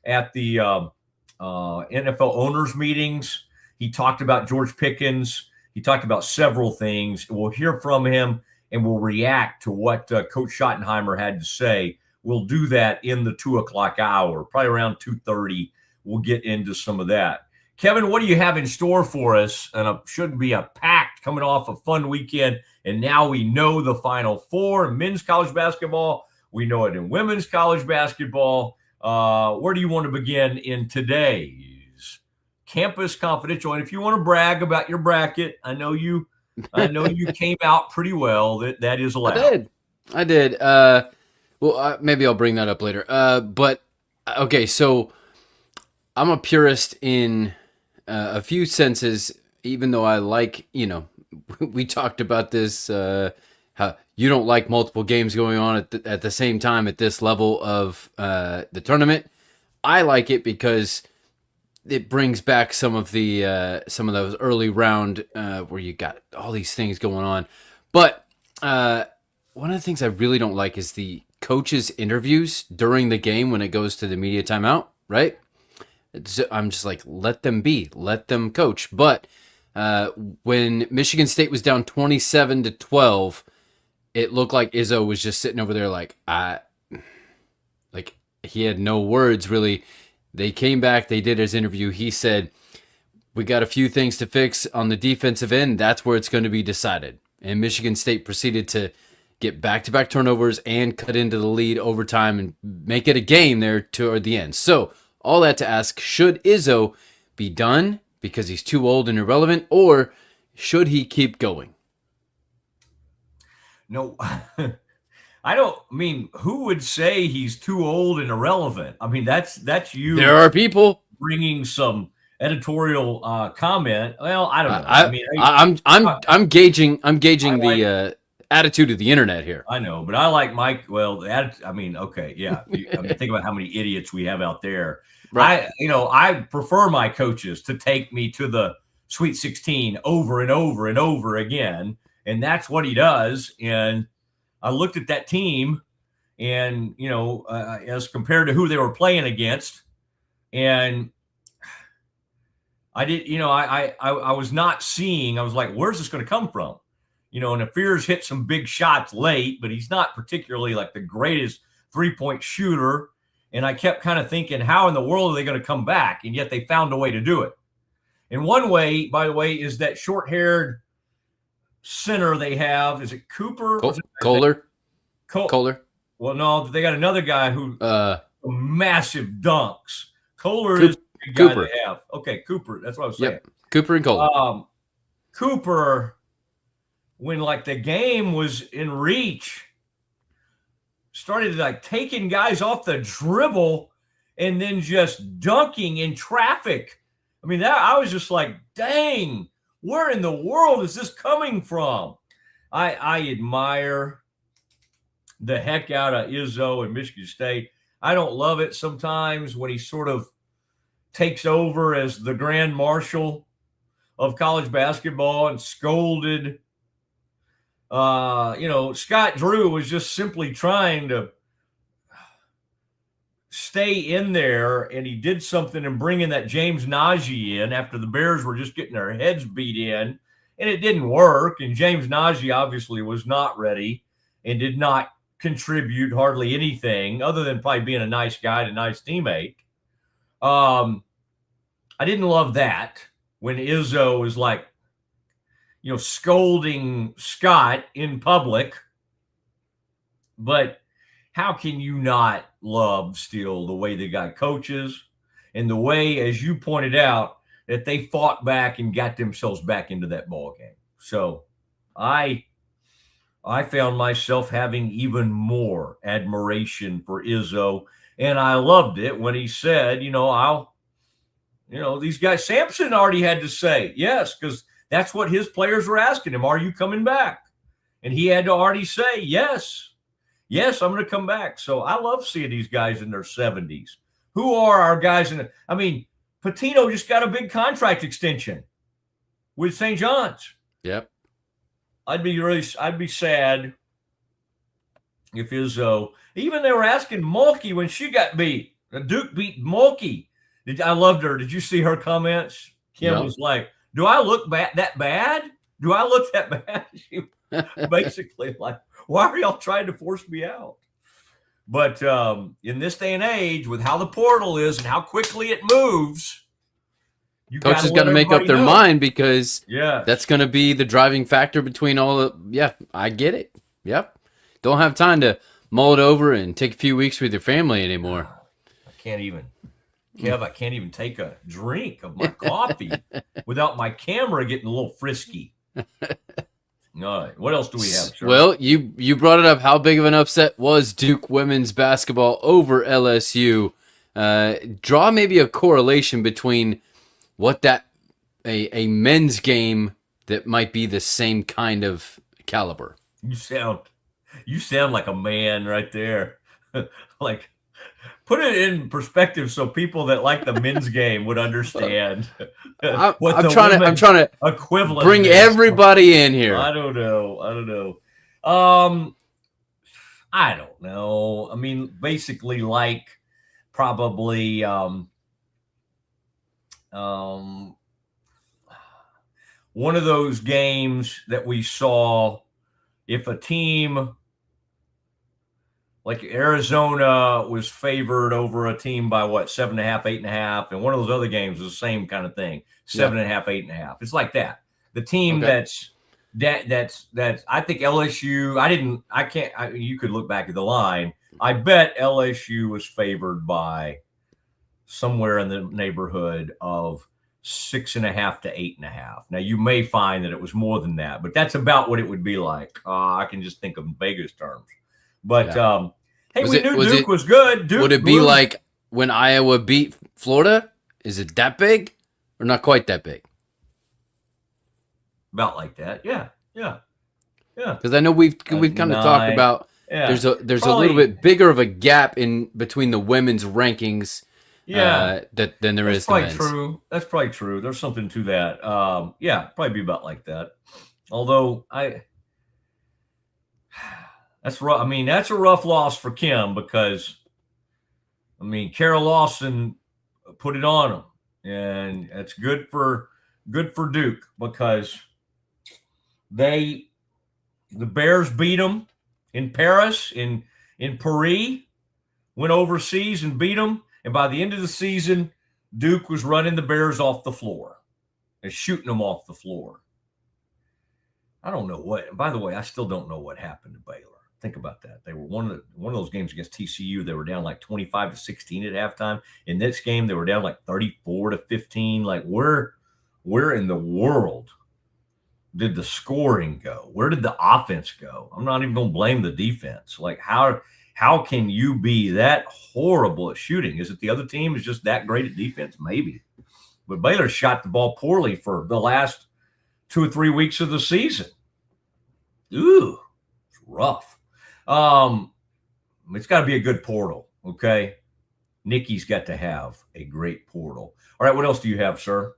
at the NFL owners meetings. He talked about George Pickens. He talked about several things. We'll hear from him and we'll react to what Coach Schottenheimer had to say. We'll do that in the 2:00 hour, probably around 2:30. We'll get into some of that. Kevin, what do you have in store for us? And it should be a packed coming off a fun weekend. And now we know the Final Four in men's college basketball. We know it in women's college basketball. Where do you want to begin in today's Campus Confidential? And if you want to brag about your bracket, I know you came out pretty well. That is allowed. I did. Maybe I'll bring that up later. But okay, so I'm a purist in a few senses, even though I like, we talked about this, how you don't like multiple games going on at the same time at this level of the tournament. I like it because it brings back some of those early round where you got all these things going on. But one of the things I really don't like is the coaches' interviews during the game when it goes to the media timeout, right? I'm just like, let them be, let them coach. But when Michigan State was down 27-12, it looked like Izzo was just sitting over there like he had no words really. They came back, they did his interview. He said, we got a few things to fix on the defensive end. That's where it's going to be decided. And Michigan State proceeded to get back-to-back turnovers and cut into the lead overtime and make it a game there toward the end. So all that to ask, should Izzo be done because he's too old and irrelevant, or should he keep going? No, who would say he's too old and irrelevant? I mean, that's you. There are people bringing some editorial comment. Well, I don't know. I'm gauging the attitude of the internet here. I know, but I like Mike. Well, okay, yeah. Think about how many idiots we have out there. Right. I prefer my coaches to take me to the Sweet 16 over and over and over again, and that's what he does. And I looked at that team, and as compared to who they were playing against, and I did. I was not seeing. I was like, where's this going to come from? And Fears hit some big shots late, but he's not particularly like the greatest three-point shooter. And I kept kind of thinking, how in the world are they going to come back? And yet they found a way to do it. And one way, by the way, is that short-haired center they have. Is it Cooper? Kohler. Kohler. Well, no, they got another guy who massive dunks. Kohler is the guy they have. Okay, Cooper. That's what I was saying. Yep. Cooper and Kohler. Cooper, when the game was in reach, started taking guys off the dribble and then just dunking in traffic. I mean, I was just like, dang, where in the world is this coming from? I admire the heck out of Izzo and Michigan State. I don't love it sometimes when he sort of takes over as the grand marshal, of college basketball and scolded. Scott Drew was just simply trying to stay in there, and he did something in bringing that James Najee in after the Bears were just getting their heads beat in, and it didn't work. And James Najee obviously was not ready and did not contribute hardly anything other than probably being a nice guy and a nice teammate. I didn't love that when Izzo was like, scolding Scott in public. But how can you not love still the way the guy coaches and the way, as you pointed out, that they fought back and got themselves back into that ball game? So I found myself having even more admiration for Izzo, and I loved it when he said, these guys, Sampson already had to say yes, because that's what his players were asking him. Are you coming back? And he had to already say, yes, I'm going to come back. So I love seeing these guys in their 70s. Who are our guys Patino just got a big contract extension with St. John's. Yep. I'd be sad if Izzo, even they were asking Mulkey when she got beat. Duke beat Mulkey. I loved her. Did you see her comments? Kim was like, do I look that bad? Do I look that bad? She basically like, why are y'all trying to force me out? But in this day and age, with how the portal is and how quickly it moves, coaches got to make up their mind, because that's going to be the driving factor between all the. Yeah, I get it. Yep. Don't have time to mull it over and take a few weeks with your family anymore. I can't even take a drink of my coffee without my camera getting a little frisky. All right. What else do we have, sir? Well, you brought it up. How big of an upset was Duke women's basketball over LSU? Draw maybe a correlation between what a men's game that might be the same kind of caliber. You sound like a man right there. Like, put it in perspective so people that like the men's game would understand. I'm trying to equivalent bring everybody in here. I don't know. I don't know. I mean, basically, like probably one of those games that we saw. If a team like Arizona was favored over a team by 7.5, 8.5, and one of those other games was the same kind of thing, 7.5, 8.5. It's like that. The team that's I think LSU. You could look back at the line. I bet LSU was favored by somewhere in the neighborhood of 6.5 to 8.5. Now you may find that it was more than that, but that's about what it would be like. I can just think of in Vegas terms. But hey, we knew Duke was good. Would it be like when Iowa beat Florida? Is it that big, or not quite that big? About like that, yeah. Because I know we've kind of talked about there's a little bit bigger of a gap in between the women's rankings. Than there is the men's. True. That's probably true. There's something to that. Probably be about like that. Although that's rough. I mean, that's a rough loss for Kim because, Carol Lawson put it on them, and it's good for Duke because the Bears beat them in Paris, in Paris, went overseas and beat them. And by the end of the season, Duke was running the Bears off the floor and shooting them off the floor. I don't know what. By the way, I still don't know what happened to Baylor. Think about that. They were one of those games against TCU. They were down like 25-16 at halftime. In this game, they were down like 34-15. Like where in the world did the scoring go? Where did the offense go? I'm not even going to blame the defense. Like how can you be that horrible at shooting? Is it the other team is just that great at defense? Maybe. But Baylor shot the ball poorly for the last 2 or 3 weeks of the season. Ooh, it's rough. It's got to be a good portal, okay? Nikki's got to have a great portal. All right, what else do you have, sir?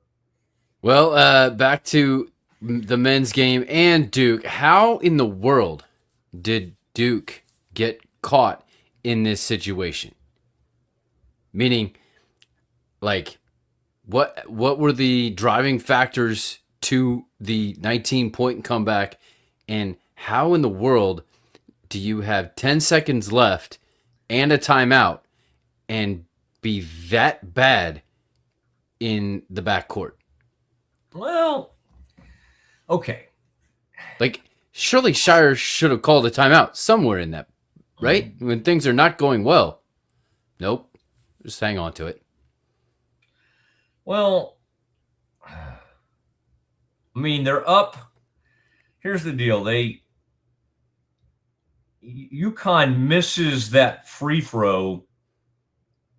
Well, back to the men's game and Duke. How in the world did Duke get caught in this situation? Meaning, like, what were the driving factors to the 19-point comeback, and how in the world do you have 10 seconds left and a timeout and be that bad in the backcourt? Well, okay. Like, surely Shire should have called a timeout somewhere in that, right? When things are not going well. Nope. Just hang on to it. Well, I mean, they're up. Here's the deal. UConn misses that free throw.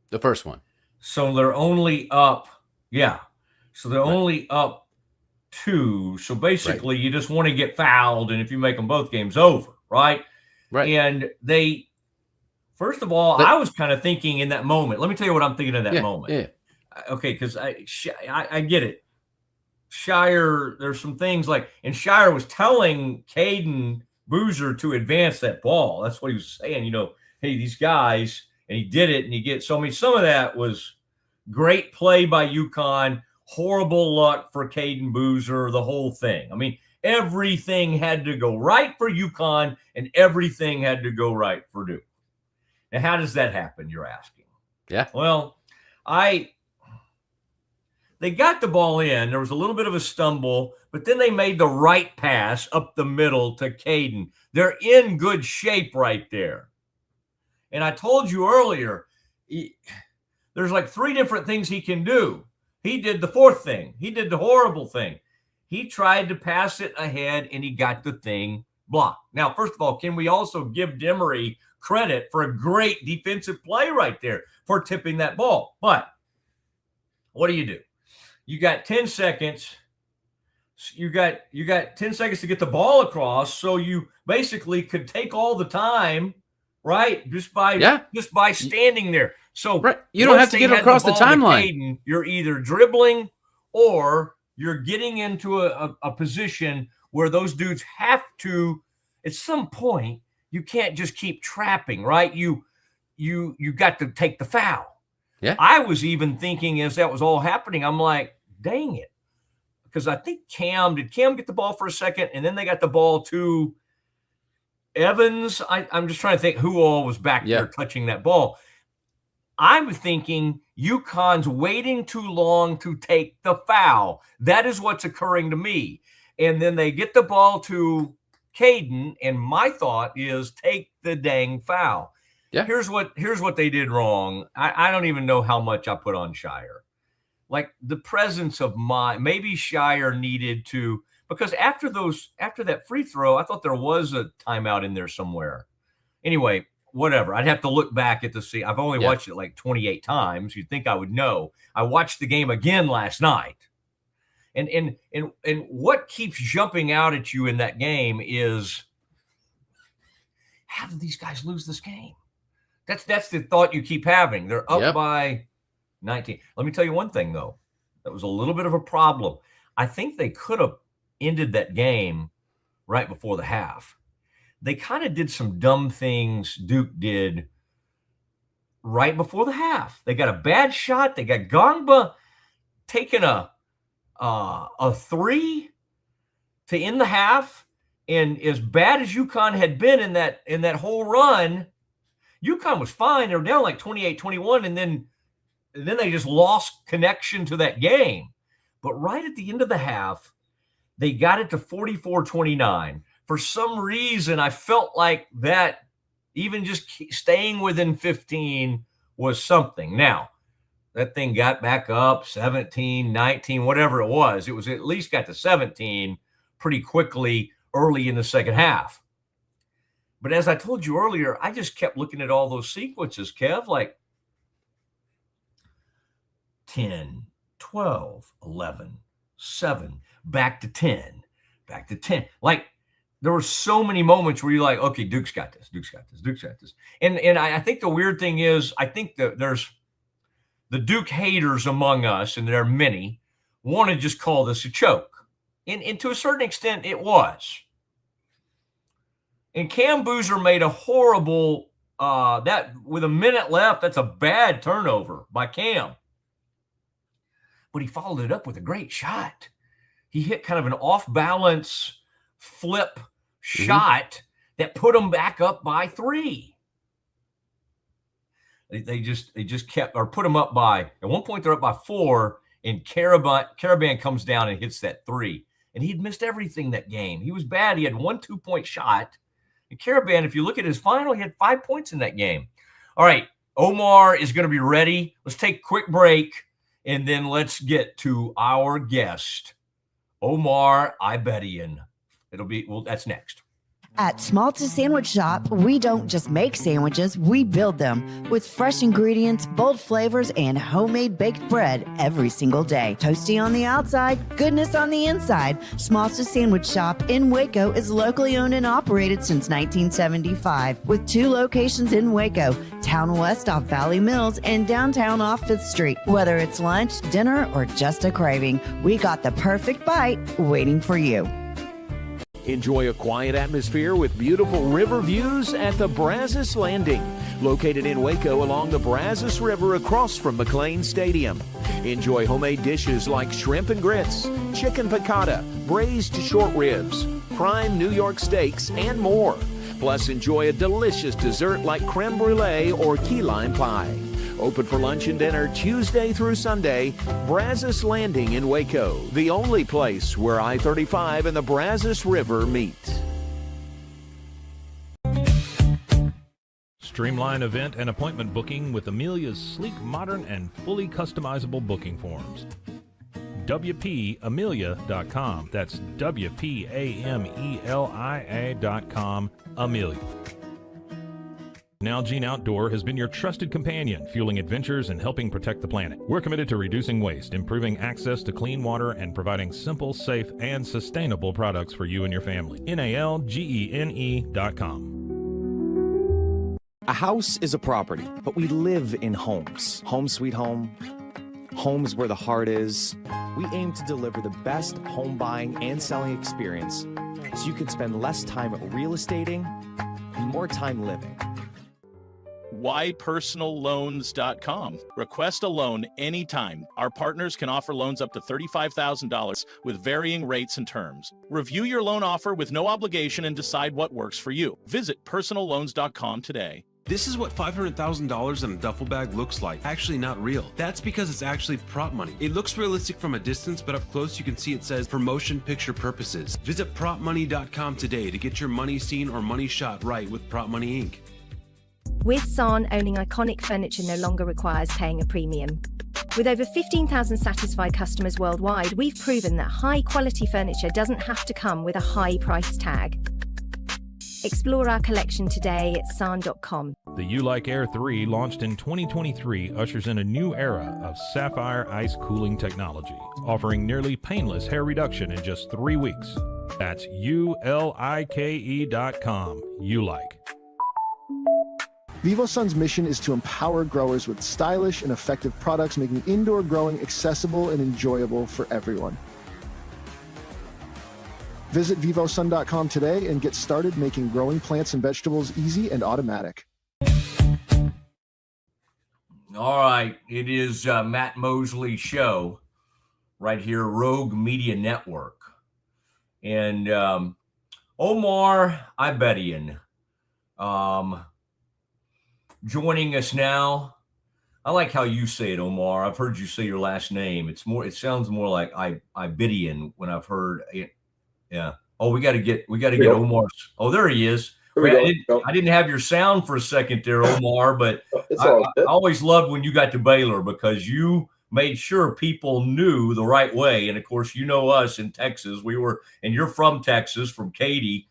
The first one. So they're only up. Yeah. So they're only up 2. So basically, you just want to get fouled. And if you make them both, game's over. Right. Right. And first of all, I was kind of thinking in that moment. Let me tell you what I'm thinking in that moment. Yeah. Okay. Because I get it. Shire, there's some things like, and Shire was telling Caden Boozer to advance that ball. That's what he was saying, hey, these guys, and he did it, and you get, so I mean, some of that was great play by UConn, horrible luck for Caden Boozer, the whole thing. I mean, everything had to go right for UConn, and everything had to go right for Duke. Now, how does that happen, you're asking? Yeah. Well, they got the ball in. There was a little bit of a stumble, but then they made the right pass up the middle to Caden. They're in good shape right there. And I told you earlier, there's like 3 different things he can do. He did the 4th thing. He did the horrible thing. He tried to pass it ahead, and he got the thing blocked. Now, first of all, can we also give Demery credit for a great defensive play right there for tipping that ball? But what do? You got 10 seconds. You got 10 seconds to get the ball across, so you basically could take all the time, right? Just by standing there. So you don't have to get across the timeline. Caden, you're either dribbling or you're getting into a position where those dudes have to, at some point, you can't just keep trapping, right? You got to take the foul. Yeah. I was even thinking as that was all happening, I'm like, dang it. Because I think did Cam get the ball for a second, and then they got the ball to Evans? I'm just trying to think who all was back there touching that ball. I'm thinking UConn's waiting too long to take the foul. That is what's occurring to me. And then they get the ball to Caden, and my thought is take the dang foul. Yeah. Here's what they did wrong. I don't even know how much I put on Shire. Like the presence of maybe Shire needed to, because after that free throw, I thought there was a timeout in there somewhere. Anyway, whatever. I'd have to look back at see. I've only watched it like 28 times. You'd think I would know. I watched the game again last night. And what keeps jumping out at you in that game is, how did these guys lose this game? That's the thought you keep having. They're up by 19. Let me tell you one thing, though. That was a little bit of a problem. I think they could have ended that game right before the half. They kind of did some dumb things Duke did right before the half. They got a bad shot. They got Gongba taking a 3 to end the half. And as bad as UConn had been in that whole run, UConn was fine. They were down like 28-21, and then they just lost connection to that game. But right at the end of the half, they got it to 44-29. For some reason, I felt like that even just staying within 15 was something. Now, that thing got back up 17, 19, whatever it was. It was at least got to 17 pretty quickly early in the second half. But as I told you earlier, I just kept looking at all those sequences, Kev, like 10, 12, 11, 7, back to 10, back to 10. Like, there were so many moments where you're like, okay, Duke's got this, Duke's got this, Duke's got this. And I think the weird thing is, I think that there's the Duke haters among us, and there are many, want to just call this a choke. And to a certain extent, it was. And Cam Boozer made a horrible, that with a minute left, that's a bad turnover by Cam. But he followed it up with a great shot. He hit kind of an off-balance flip shot that put them back up by 3. They just kept, or put them up by, at one point they're up by 4, and Caravan comes down and hits that 3. And he'd missed everything that game. He was bad. He had 1 2-point shot. And Caravan, if you look at his final, he had 5 points in that game. All right, Omar is going to be ready. Let's take a quick break, and then let's get to our guest, Omar Ibedian. That's next. At Schmaltz Sandwich Shop, we don't just make sandwiches, we build them with fresh ingredients, bold flavors, and homemade baked bread every single day. Toasty on the outside, goodness on the inside. Schmaltz Sandwich Shop in Waco is locally owned and operated since 1975 with 2 locations in Waco, Town West off Valley Mills and downtown off 5th Street. Whether it's lunch, dinner, or just a craving, we got the perfect bite waiting for you. Enjoy a quiet atmosphere with beautiful river views at the Brazos Landing, located in Waco along the Brazos River across from McLean Stadium. Enjoy homemade dishes like shrimp and grits, chicken piccata, braised short ribs, prime New York steaks, and more. Plus, enjoy a delicious dessert like creme brulee or key lime pie. Open for lunch and dinner Tuesday through Sunday. Brazos Landing in Waco, the only place where I-35 and the Brazos River meet. Streamline event and appointment booking with Amelia's sleek, modern, and fully customizable booking forms. WPAmelia.com. That's WPAMELIA.com. Amelia. Nalgene Outdoor has been your trusted companion, fueling adventures and helping protect the planet. We're committed to reducing waste, improving access to clean water, and providing simple, safe, and sustainable products for you and your family. NALGENE.com. A house is a property, but we live in homes. Home sweet home. Homes where the heart is. We aim to deliver the best home buying and selling experience so you can spend less time real estating and more time living. WhyPersonalLoans.com. Request a loan anytime. Our partners can offer loans up to $35,000 with varying rates and terms. Review your loan offer with no obligation and decide what works for you. Visit PersonalLoans.com today. This is what $500,000 in a duffel bag looks like. Actually not real. That's because it's actually prop money. It looks realistic from a distance, but up close you can see it says for motion picture purposes. Visit PropMoney.com today to get your money seen or money shot right with Prop Money Inc. With San, owning iconic furniture no longer requires paying a premium. With over 15,000 satisfied customers worldwide, we've proven that high-quality furniture doesn't have to come with a high price tag. Explore our collection today at san.com. The U-Like Air 3, launched in 2023, ushers in a new era of sapphire ice cooling technology, offering nearly painless hair reduction in just 3 weeks. That's ULIKE.com. U-Like. VivoSun's mission is to empower growers with stylish and effective products, making indoor growing accessible and enjoyable for everyone. Visit vivosun.com today and get started making growing plants and vegetables easy and automatic. All right. It is Matt Mosley Show right here, Rogue Media Network. And Omar Ibedian joining us now. I like how you say it, Omar. I've heard you say your last name. It sounds more like Ibedian when I've heard it. Yeah. Oh, we got to get Omar's. Oh, there he is. I didn't have your sound for a second there, Omar, but I always loved when you got to Baylor because you made sure people knew the right way. And of course, you know us in Texas. And you're from Texas, from Katy.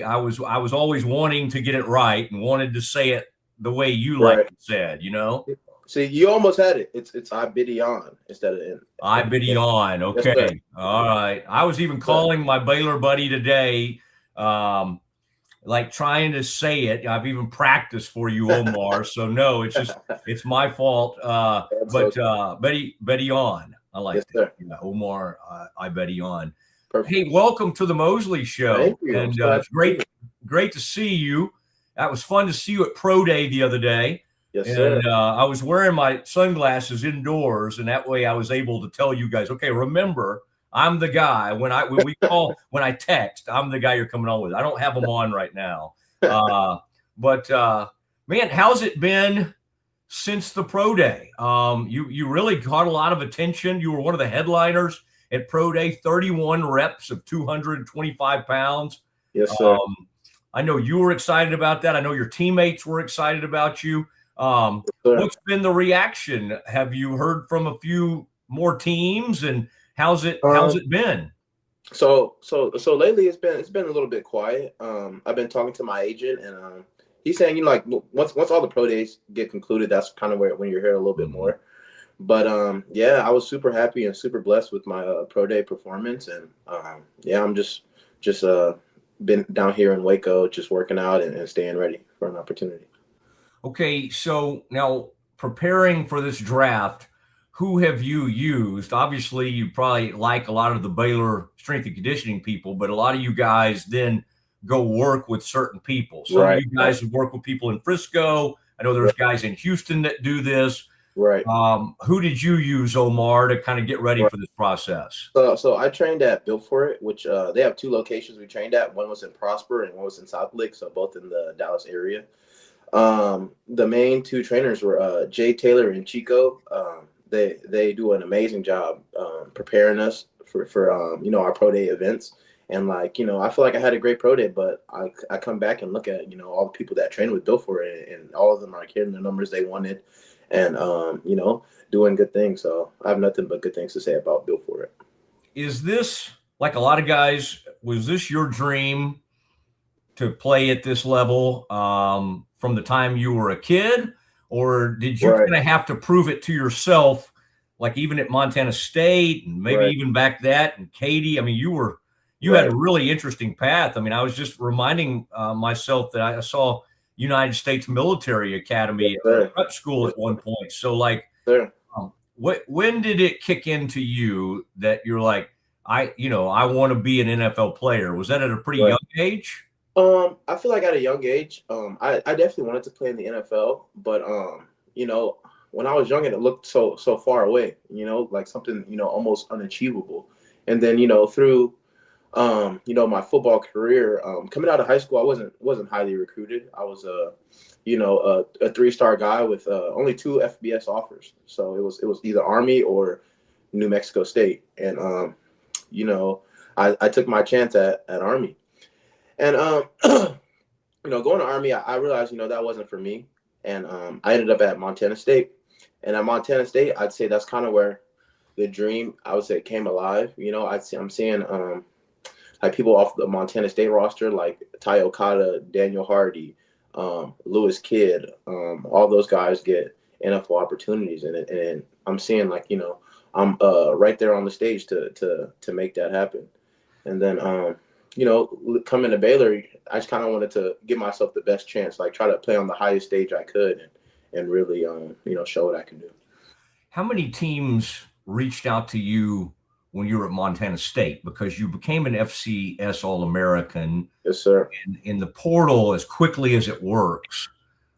I was always wanting to get it right and wanted to say it the way you like it said, you know? See, you almost had it. It's Ibedian instead of in. Ibedian. Okay. Right. All right. I was even calling my Baylor buddy today, like trying to say it. I've even practiced for you, Omar. So no, it's my fault. But Bedian. I like Yes, that. sir. Yeah, Omar Ibedion. Perfect. Hey, welcome to the Mosley Show. Thank you. And it's great to see you. That was fun to see you at Pro Day the other day. Yes, sir. And I was wearing my sunglasses indoors, and that way I was able to tell you guys, okay, remember, I'm the guy when I text, I'm the guy you're coming on with. I don't have them on right now. But man, how's it been since the Pro Day? You really caught a lot of attention. You were one of the headliners at Pro Day, 31 reps of 225 pounds. Yes, sir. I know you were excited about that. I know your teammates were excited about you. What's been the reaction? Have you heard from a few more teams, and how's it been? So lately it's been a little bit quiet. I've been talking to my agent, and he's saying, like, once all the pro days get concluded, that's kind of when you're here a little bit more. But yeah, I was super happy and super blessed with my pro day performance, and yeah, I'm just been down here in Waco, just working out and staying ready for an opportunity. Okay, so now preparing for this draft, who have you used? Obviously, you probably like a lot of the Baylor strength and conditioning people, but a lot of you guys then go work with certain people. Some of you guys have worked with people in Frisco. I know there's guys in Houston that do this. Right. Who did you use, Omar, to kind of get ready for this process? So I trained at Built For It, which they have 2 locations we trained at. One was in Prosper and one was in South Lake, so both in the Dallas area. The main 2 trainers were Jay Taylor and Chico. They do an amazing job preparing us for our pro day events. And I feel like I had a great pro day, but I come back and look at all the people that trained with Built For It, and all of them are hitting the numbers they wanted, and doing good things. So I have nothing but good things to say about Built For It. Is this, like a lot of guys, was this your dream to play at this level from the time you were a kid, or did you kind of have to prove it to yourself, like even at Montana State and maybe even back that and Katy? I mean, you had a really interesting path. I mean, I was just reminding myself that I saw United States Military Academy at prep school at one point. So when did it kick into you that you're like, I want to be an NFL player? Was that at a pretty young age? I feel like at a young age, I definitely wanted to play in the NFL, but when I was young, it looked so far away, like something almost unachievable. And then through my football career, coming out of high school, I wasn't highly recruited. I was a 3-star guy with only 2 FBS offers, so it was either Army or New Mexico State, and I took my chance at Army. And, going to Army, I realized, that wasn't for me. And I ended up at Montana State. And at Montana State, I'd say that's kind of where the dream, I would say, came alive. I'm seeing like people off the Montana State roster, like Ty Okada, Daniel Hardy, Lewis Kidd, all those guys get NFL opportunities. And I'm seeing, I'm right there on the stage to make that happen. And then, coming to Baylor, I just kind of wanted to give myself the best chance, try to play on the highest stage I could and really, show what I can do. How many teams reached out to you when you were at Montana State? Because you became an FCS All-American. Yes, sir. And in the portal, as quickly as it works,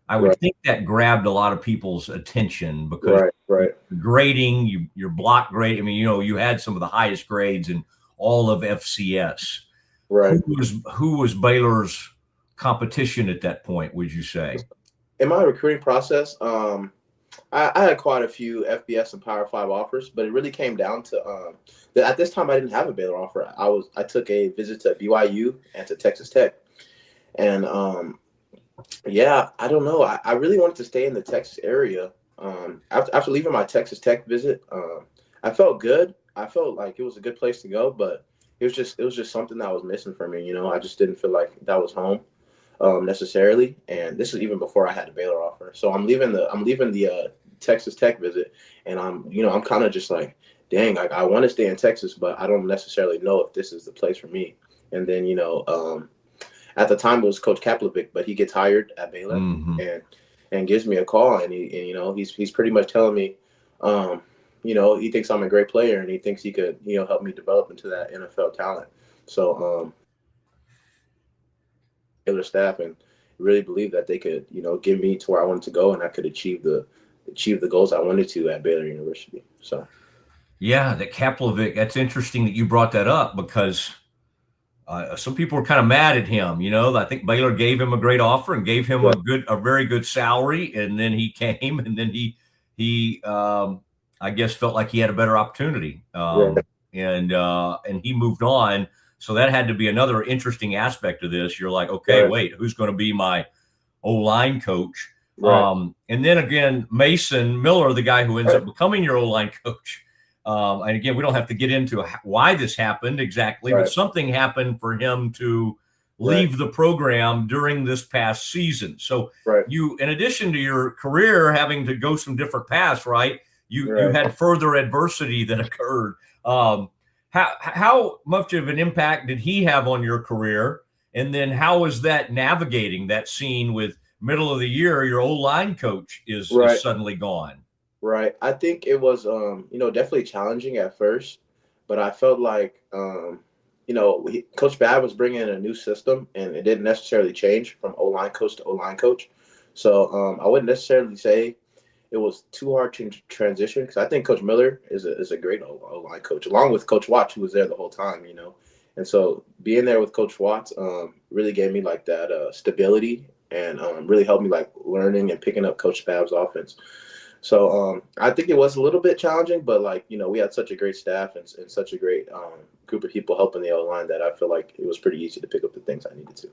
I would think that grabbed a lot of people's attention because grading, your block grade, I mean, you had some of the highest grades in all of FCS. Right. Who was Baylor's competition at that point, would you say? In my recruiting process, I had quite a few FBS and Power 5 offers, but it really came down to at this time I didn't have a Baylor offer. I took a visit to BYU and to Texas Tech, and I don't know. I really wanted to stay in the Texas area. After leaving my Texas Tech visit, I felt good. I felt like it was a good place to go, but it was just something that was missing for me. I just didn't feel like that was home necessarily. And this is even before I had a Baylor offer. So I'm leaving the Texas Tech visit, and I'm kind of just like, dang, I want to stay in Texas, but I don't necessarily know if this is the place for me. And then at the time it was Coach Kaplovic, but he gets hired at Baylor and gives me a call, and he's pretty much telling me, he thinks I'm a great player, and he thinks he could, help me develop into that NFL talent. So, other staff and really believe that they could, get me to where I wanted to go, and I could achieve the goals I wanted to at Baylor University. So, yeah, the Kaplovic. That's interesting that you brought that up, because some people were kind of mad at him. I think Baylor gave him a great offer and gave him a very good salary, and then he came, and then he I guess felt like he had a better opportunity, and he moved on. So that had to be another interesting aspect of this. You're like, okay, wait, who's going to be my O-line coach? Right. And then again, Mason Miller, the guy who ends up becoming your O-line coach. And again, we don't have to get into why this happened exactly, but something happened for him to leave the program during this past season. So you, in addition to your career having to go some different paths, right? You had further adversity that occurred. How much of an impact did he have on your career? And then how was that navigating that scene with middle of the year, your O-line coach is suddenly gone? Right. I think it was, definitely challenging at first, but I felt like, Coach Babb was bringing in a new system, and it didn't necessarily change from O-line coach to O-line coach. So I wouldn't necessarily say it was too hard to transition, because I think Coach Miller is a great O-line coach, along with Coach Watts, who was there the whole time, And so being there with Coach Watts really gave me like that stability, and really helped me like learning and picking up Coach Babb's offense. So I think it was a little bit challenging, but we had such a great staff and such a great group of people helping the O-line that I feel like it was pretty easy to pick up the things I needed to.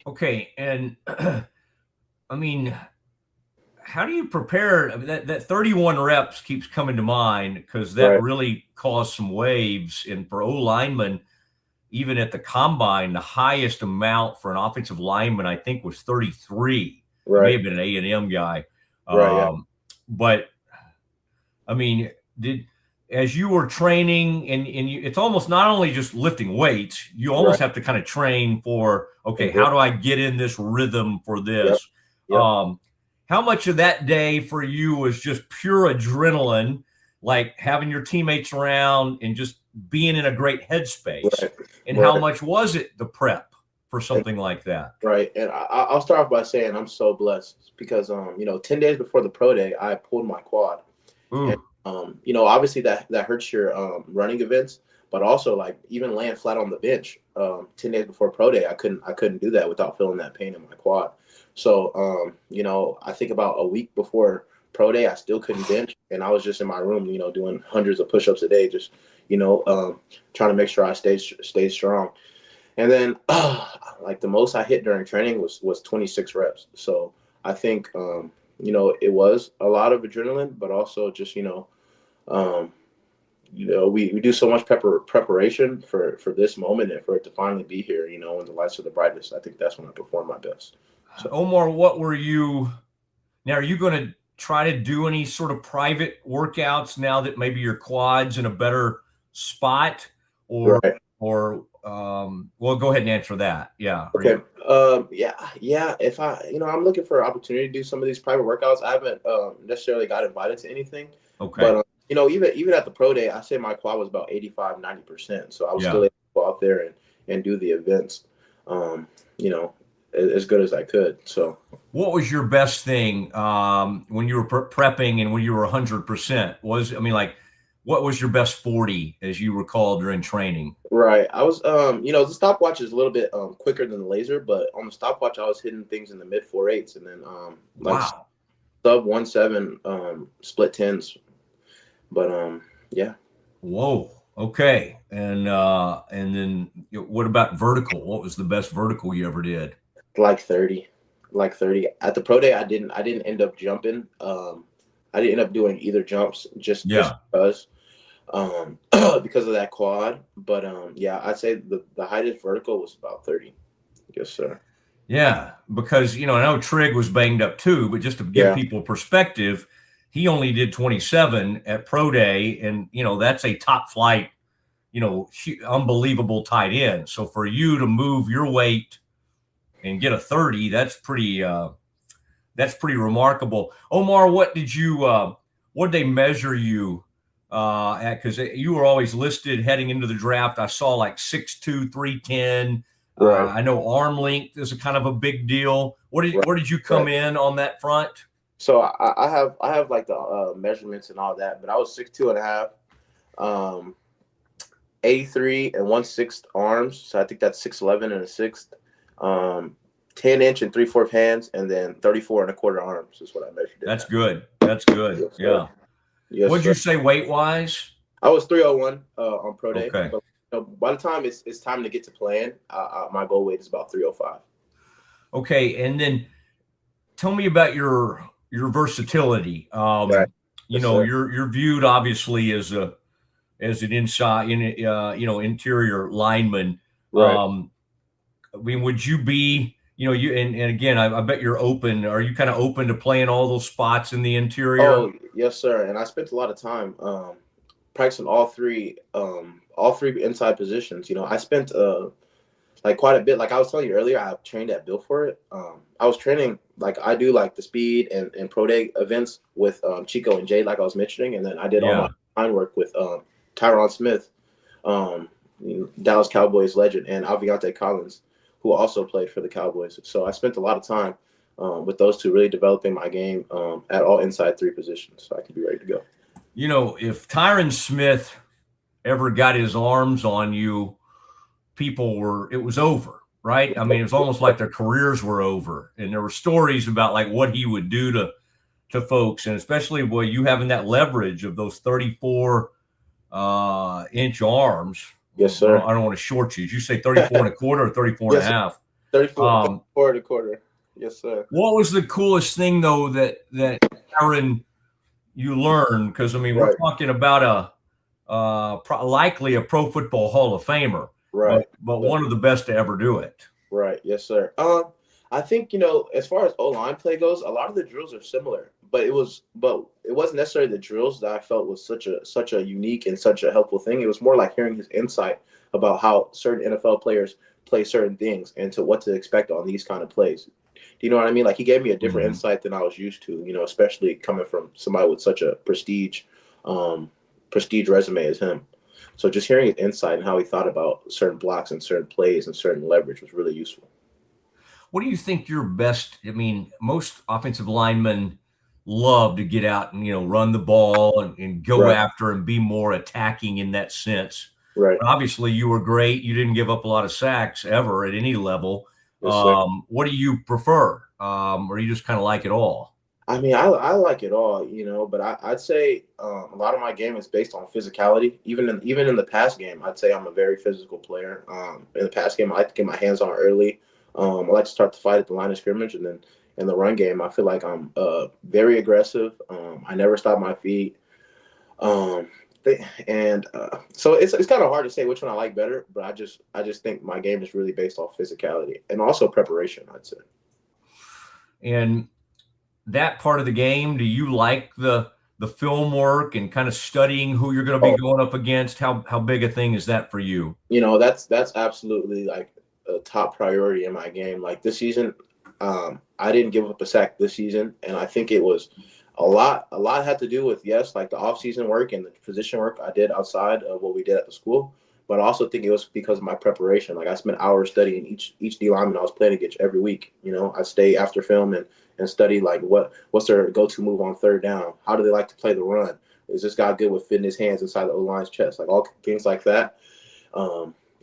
Okay. And I mean, how do you prepare? I mean, that 31 reps keeps coming to mind, because that really caused some waves. And for O-linemen, even at the combine, the highest amount for an offensive lineman, I think, was 33. May have been an A&M guy. But I mean, as you were training, and it's almost not only just lifting weights, you almost have to kind of train for, okay, how do I get in this rhythm for this? How much of that day for you was just pure adrenaline, like having your teammates around and just being in a great headspace? And how much was it the prep for something like that? Right. And I'll start off by saying I'm so blessed, because 10 days before the pro day, I pulled my quad. And, obviously that hurts your running events, but also like even laying flat on the bench 10 days before pro day, I couldn't do that without feeling that pain in my quad. So I think about a week before pro day, I still couldn't bench, and I was just in my room, doing hundreds of push-ups a day, just trying to make sure I stay strong. And then like the most I hit during training was 26 reps. So I think it was a lot of adrenaline, but also just we do so much preparation for this moment, and for it to finally be here, when the lights are the brightest. I think that's when I perform my best. So, Omar, what were you now? Are you going to try to do any sort of private workouts now that maybe your quad's in a better spot, or well, go ahead and answer that. Yeah. Okay. Yeah. If I'm looking for an opportunity to do some of these private workouts. I haven't necessarily got invited to anything. Okay. But even at the pro day, I say my quad was about 85-90%. So I was still able to go out there and do the events, as good as I could. So what was your best thing when you were prepping and when you were 100%? What was your best 40 as you recall during training? Right. I was, the stopwatch is a little bit quicker than the laser, but on the stopwatch, I was hitting things in the mid 4.8s, and then sub 1.7 split 10s. But yeah. Whoa. Okay. And then what about vertical? What was the best vertical you ever did? Like 30 at the pro day. I didn't end up jumping. I didn't end up doing either jumps just because of that quad. But I'd say the highest vertical was about 30. Yes, sir. Yeah, because I know Trigg was banged up too, but just to give people perspective, he only did 27 at pro day, and that's a top flight, unbelievable tight end. So for you to move your weight and get a 30, that's pretty remarkable. Omar, what did you what they measure you at? Because you were always listed heading into the draft. I saw like 6'2", 310. Right. I know arm length is a kind of a big deal. Where did you come in on that front? So I have like the measurements and all that, but I was 6'2.5", 83 and 1/6 arms. So I think that's 6'11 and a sixth. 10-inch and 3/4 hands, and then 34 1/4 arms is what I measured. That's good. That's good. Yes, Yeah. Yes, What'd you say weight wise? I was 301 on pro day. Okay. But, by the time it's time to get to playing, my goal weight is about 305. Okay, and then tell me about your versatility. Right. You're viewed obviously as an inside, interior lineman. Right. I mean, would you be, and again, I bet you're open. Are you kind of open to playing all those spots in the interior? Oh, yes, sir. And I spent a lot of time practicing all three inside positions. I spent like quite a bit. Like I was telling you earlier, I trained at Built for It. I was training, like I do like the speed and pro day events with Chico and Jade, like I was mentioning. And then I did all my line work with Tyron Smith, Dallas Cowboys legend, and Aviante Collins, who also played for the Cowboys. So I spent a lot of time with those two, really developing my game at all inside three positions, so I could be ready to go. If Tyron Smith ever got his arms on you, it was over, right? I mean, it was almost like their careers were over, and there were stories about like what he would do to folks, and especially you having that leverage of those 34-inch arms. Yes, sir. I don't want to short you. Did you say 34 1/4 or 34 yes, and a half? 34 1/4. Yes, sir. What was the coolest thing though that Aaron you learned? Because I mean, we're talking about likely a Pro Football Hall of Famer, right? But one of the best to ever do it. Right. Yes, sir. I think as far as O-line play goes, a lot of the drills are similar, but it wasn't necessarily the drills that I felt was such a unique and such a helpful thing. It was more like hearing his insight about how certain NFL players play certain things and to what to expect on these kind of plays. Do you know what I mean? Like he gave me a different insight than I was used to, especially coming from somebody with such a prestige resume as him. So just hearing his insight and how he thought about certain blocks and certain plays and certain leverage was really useful. What do you think your best? I mean, most offensive linemen love to get out and run the ball and go after and be more attacking in that sense. Right. But obviously, you were great. You didn't give up a lot of sacks ever at any level. Yes, what do you prefer? Or you just kind of like it all? I mean, I like it all, but I'd say a lot of my game is based on physicality. Even in the pass game, I'd say I'm a very physical player. In the pass game, I like to get my hands on early. I like to start the fight at the line of scrimmage, and then in the run game, I feel like I'm very aggressive. I never stop my feet. So it's kind of hard to say which one I like better, but I just think my game is really based off physicality and also preparation, I'd say. And that part of the game, do you like the film work and kind of studying who you're going to be going up against? How big a thing is that for you? That's absolutely like a top priority in my game. Like this season, I didn't give up a sack this season, and I think it was a lot had to do with like the off-season work and the position work I did outside of what we did at the school, but I also think it was because of my preparation. Like I spent hours studying each D lineman I was playing against every week. I stay after film and study like what's their go-to move on third down, how do they like to play the run, is this guy good with fitting his hands inside the O-line's chest, like all things like that.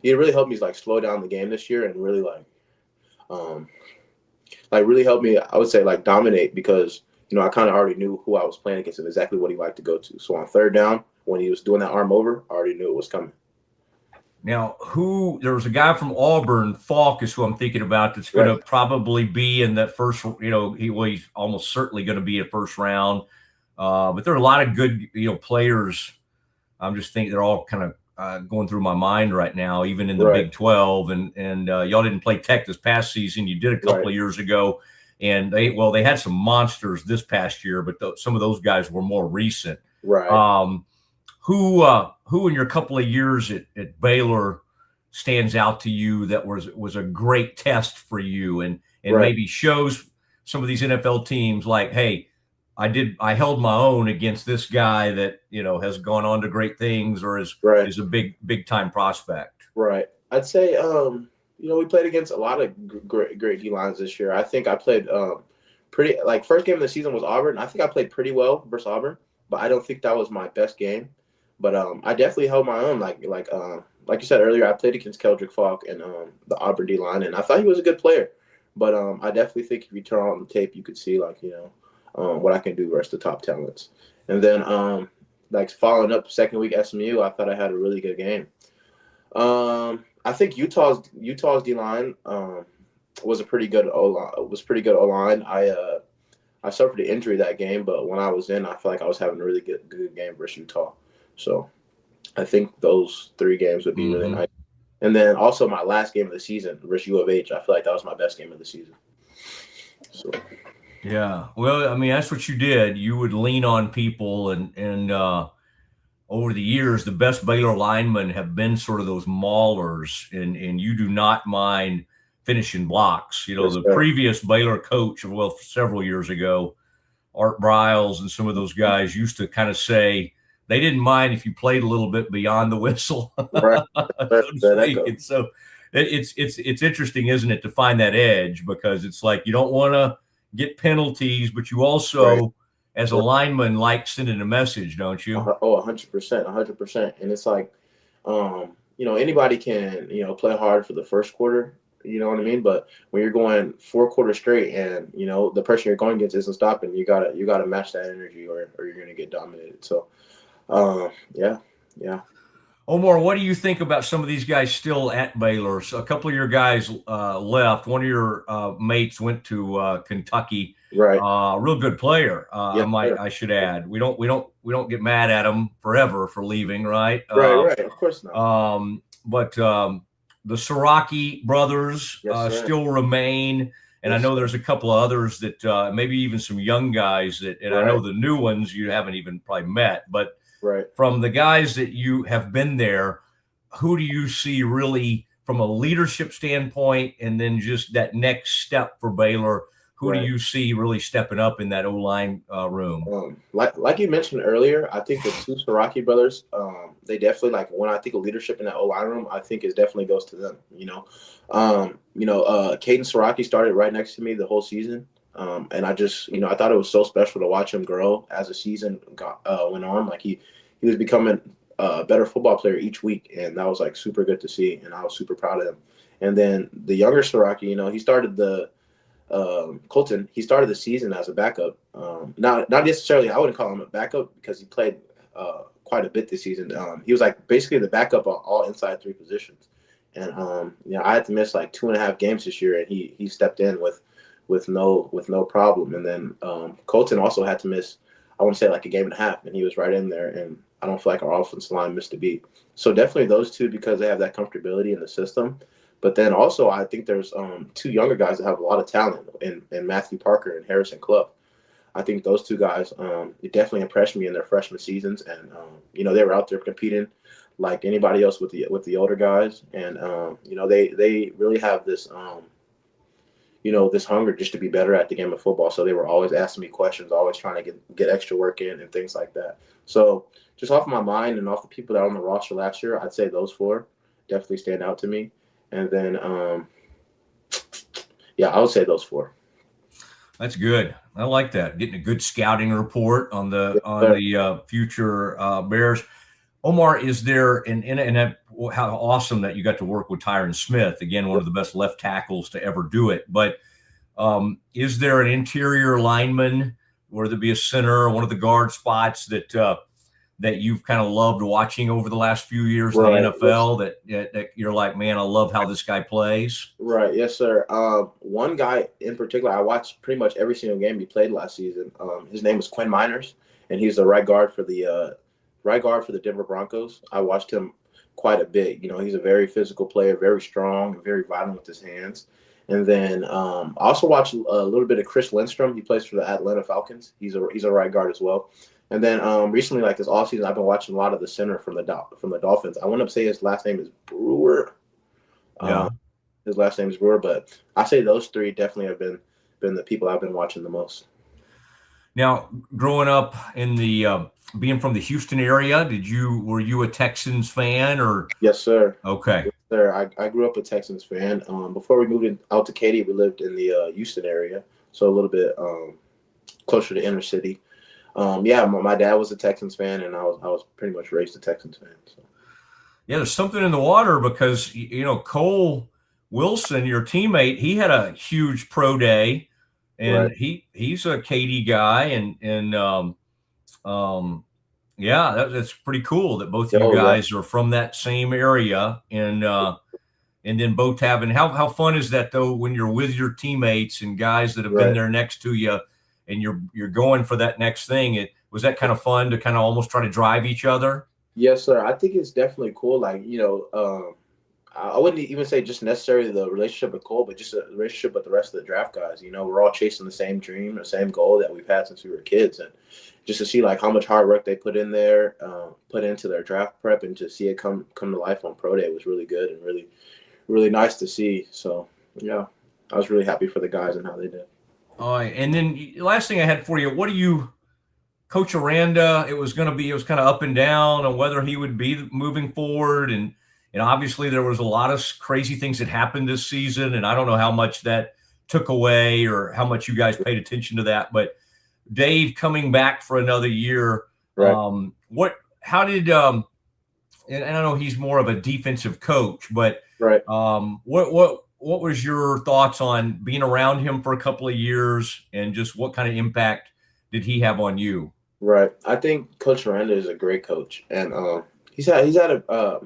It really helped me like slow down the game this year and really really helped me, I would say, like dominate, because I kind of already knew who I was playing against and exactly what he liked to go to. So on third down, when he was doing that arm over, I already knew it was coming. Now, there was a guy from Auburn, Falk is who I'm thinking about, that's going to probably be in that first, he's almost certainly going to be a first round. But there are a lot of good, players. I'm just thinking they're all kind of going through my mind right now, even in the Big 12. And y'all didn't play Tech this past season. You did a couple of years ago. And they had some monsters this past year, but some of those guys were more recent. Right. Who in your couple of years at Baylor stands out to you that was a great test for you and maybe shows some of these NFL teams like, hey, I held my own against this guy that, has gone on to great things or is a big time prospect. Right. I'd say, we played against a lot of great D lines this year. I think I played pretty, like, first game of the season was Auburn. I think I played pretty well versus Auburn, but I don't think that was my best game. But I definitely held my own. Like you said earlier, I played against Keldrick Falk and the Auburn D line, and I thought he was a good player. But I definitely think if you turn on the tape, you could see, like, what I can do versus the top talents. And then, like, following up second week SMU, I thought I had a really good game. I think Utah's D line was pretty good O-line. I suffered an injury that game, but when I was in, I feel like I was having a really good game versus Utah. So I think those 3 games would be really nice. And then also my last game of the season versus U of H, I feel like that was my best game of the season. So. Yeah. Well, I mean, that's what you did. You would lean on people and over the years, the best Baylor linemen have been sort of those maulers, and you do not mind finishing blocks. The previous Baylor coach, several years ago, Art Briles and some of those guys used to kind of say they didn't mind if you played a little bit beyond the whistle. Right. And so it's interesting, isn't it, to find that edge, because it's like you don't want to get penalties, but you also, as a lineman, like sending a message, don't you? 100%. And it's like, anybody can, play hard for the first quarter, you know what I mean? But when you're going 4 quarters straight and, the person you're going against isn't stopping, you gotta match that energy or you're going to get dominated. So, yeah. Omar, what do you think about some of these guys still at Baylor? So a couple of your guys left. One of your mates went to Kentucky. Right. Real good player. I should add. We don't get mad at him forever for leaving, right? Right. Of course not. But the Siraki brothers still remain. And I know there's a couple of others that maybe even some young guys and I know the new ones you haven't even probably met, but from the guys that you have been there, who do you see really from a leadership standpoint, and then just that next step for Baylor? Who do you see really stepping up in that O-line room? Like you mentioned earlier, I think the 2 Siraki brothers, they definitely, like, when I think of leadership in that O-line room, I think it definitely goes to them. Caden Siraki started right next to me the whole season. And I just, I thought it was so special to watch him grow as the season went on. Like he was becoming a better football player each week, and that was like super good to see, and I was super proud of him. And then the younger Siraki, he started Colton. He started the season as a backup. Not necessarily, I wouldn't call him a backup because he played quite a bit this season. He was like basically the backup on all inside 3 positions, and I had to miss like 2.5 games this year, and he stepped in with no problem. And then Colton also had to miss, I want to say, like a 1.5 games, and he was right in there, and I don't feel like our offensive line missed a beat. So definitely those 2, because they have that comfortability in the system. But then also I think there's 2 younger guys that have a lot of talent in Matthew Parker and Harrison Clough. I think those 2 guys they definitely impressed me in their freshman seasons, and they were out there competing like anybody else with the older guys, and they really have this this hunger just to be better at the game of football. So they were always asking me questions, always trying to get extra work in and things like that. So just off my mind and off the people that were on the roster last year, I'd say those 4 definitely stand out to me. And then, I would say those 4. That's good. I like that. Getting a good scouting report on the future Bears. Omar, is there how awesome that you got to work with Tyron Smith, again, one of the best left tackles to ever do it. But is there an interior lineman, whether it be a center or one of the guard spots that you've kind of loved watching over the last few years in the NFL that you're like, man, I love how this guy plays? Right. Yes, sir. One guy in particular, I watched pretty much every single game he played last season. His name is Quinn Miners, and he's the right guard for the Denver Broncos. I watched him quite a bit. He's a very physical player, very strong, very violent with his hands. And then I also watched a little bit of Chris Lindstrom. He plays for the Atlanta Falcons. He's a right guard as well. And then recently, like this offseason, I've been watching a lot of the center from the Dolphins. I want to say his last name is Brewer. His last name is Brewer, but I say those 3 definitely have been the people I've been watching the most. Now, growing up in the being from the Houston area, were you a Texans fan or? Yes, sir. Okay. Yes, sir. I grew up a Texans fan. Before we moved out to Katy, we lived in the Houston area, so a little bit closer to inner city. My dad was a Texans fan, and I was pretty much raised a Texans fan. So. Yeah, there's something in the water because Cole Wilson, your teammate, he had a huge pro day, and right. he's a Katy guy, and that's pretty cool that both you guys are from that same area, and then both having how fun is that though when you're with your teammates and guys that have been there next to you, and you're going for that next thing. Was that kind of fun to kind of almost try to drive each other? Yes, sir. I think it's definitely cool. Like, I wouldn't even say just necessarily the relationship with Cole, but just a relationship with the rest of the draft guys. We're all chasing the same dream, the same goal that we've had since we were kids. And just to see like how much hard work they put into their draft prep, and to see it come to life on pro day was really good and really, really nice to see. So, yeah, I was really happy for the guys and how they did. All right. And then last thing I had for you, Coach Aranda, it was kind of up and down on whether he would be moving forward. And obviously there was a lot of crazy things that happened this season. And I don't know how much that took away or how much you guys paid attention to that. But Dave coming back for another year, right. How did, and I know he's more of a defensive coach, but right. What was your thoughts on being around him for a couple of years, and just what kind of impact did he have on you? Right. I think Coach Aranda is a great coach, and he's had a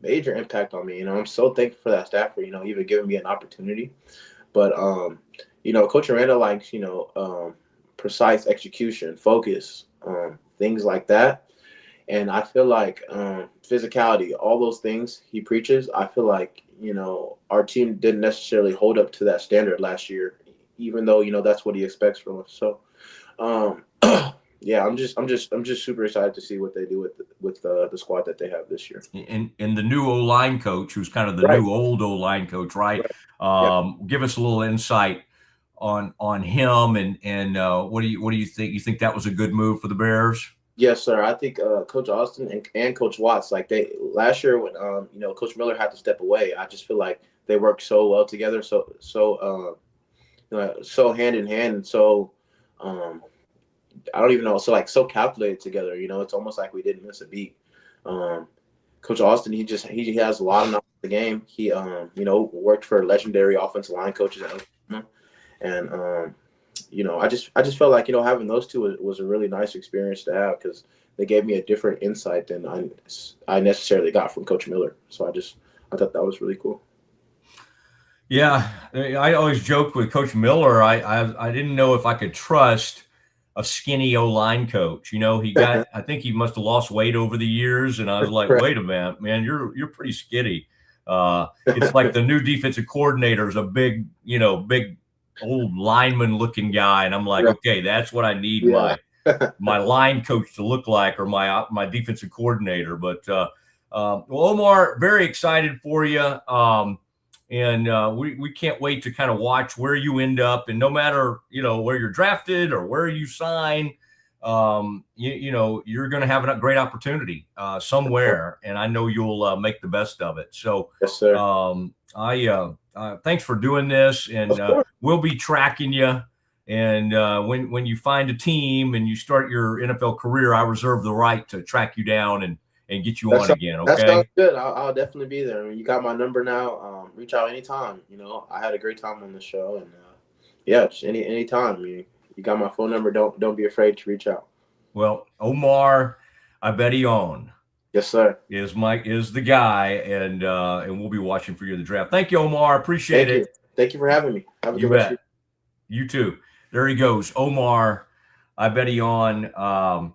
major impact on me. I'm so thankful for that staff for even giving me an opportunity. But Coach Aranda likes precise execution, focus, things like that. And I feel like physicality, all those things he preaches, I feel like our team didn't necessarily hold up to that standard last year, even though that's what he expects from us. So, I'm just super excited to see what they do with the squad that they have this year. And the new O-line coach, who's kind of the new old O-line coach, right? Give us a little insight on him and what do you think? You think that was a good move for the Bears? Yes, sir. I think Coach Austin and Coach Watts, like last year when Coach Miller had to step away, I just feel like they worked so well together, so hand in hand, and so I don't even know, so calculated together. It's almost like we didn't miss a beat. Coach Austin, he has a lot of knowledge of the game. He worked for legendary offensive line coaches at Oklahoma, and I just felt like having those two was a really nice experience to have, because they gave me a different insight than I necessarily got from Coach Miller. So I thought that was really cool. Yeah, I always joked with Coach Miller. I didn't know if I could trust a skinny O-line coach. I think he must have lost weight over the years, and I was like, wait a minute, man, you're pretty skinny. It's like the new defensive coordinator is a big old lineman looking guy, and I'm like, okay, that's what I need my line coach to look like, or my defensive coordinator. But Omar, very excited for you, and we can't wait to kind of watch where you end up. And no matter where you're drafted or where you sign, you're going to have a great opportunity somewhere, and I know you'll make the best of it. So yes, sir. Thanks for doing this, and we'll be tracking you. And when you find a team and you start your NFL career, I reserve the right to track you down and get you on again. Okay, that sounds good. I'll definitely be there. I mean, you got my number now. Reach out anytime. I had a great time on the show, and just anytime. You got my phone number. Don't be afraid to reach out. Well, Omar, I bet he on. Yes, sir. Is the guy, and we'll be watching for you in the draft. Thank you, Omar. Appreciate it. Thank you for having me. Have a good bet. You too. There he goes, Omar. I bet he on.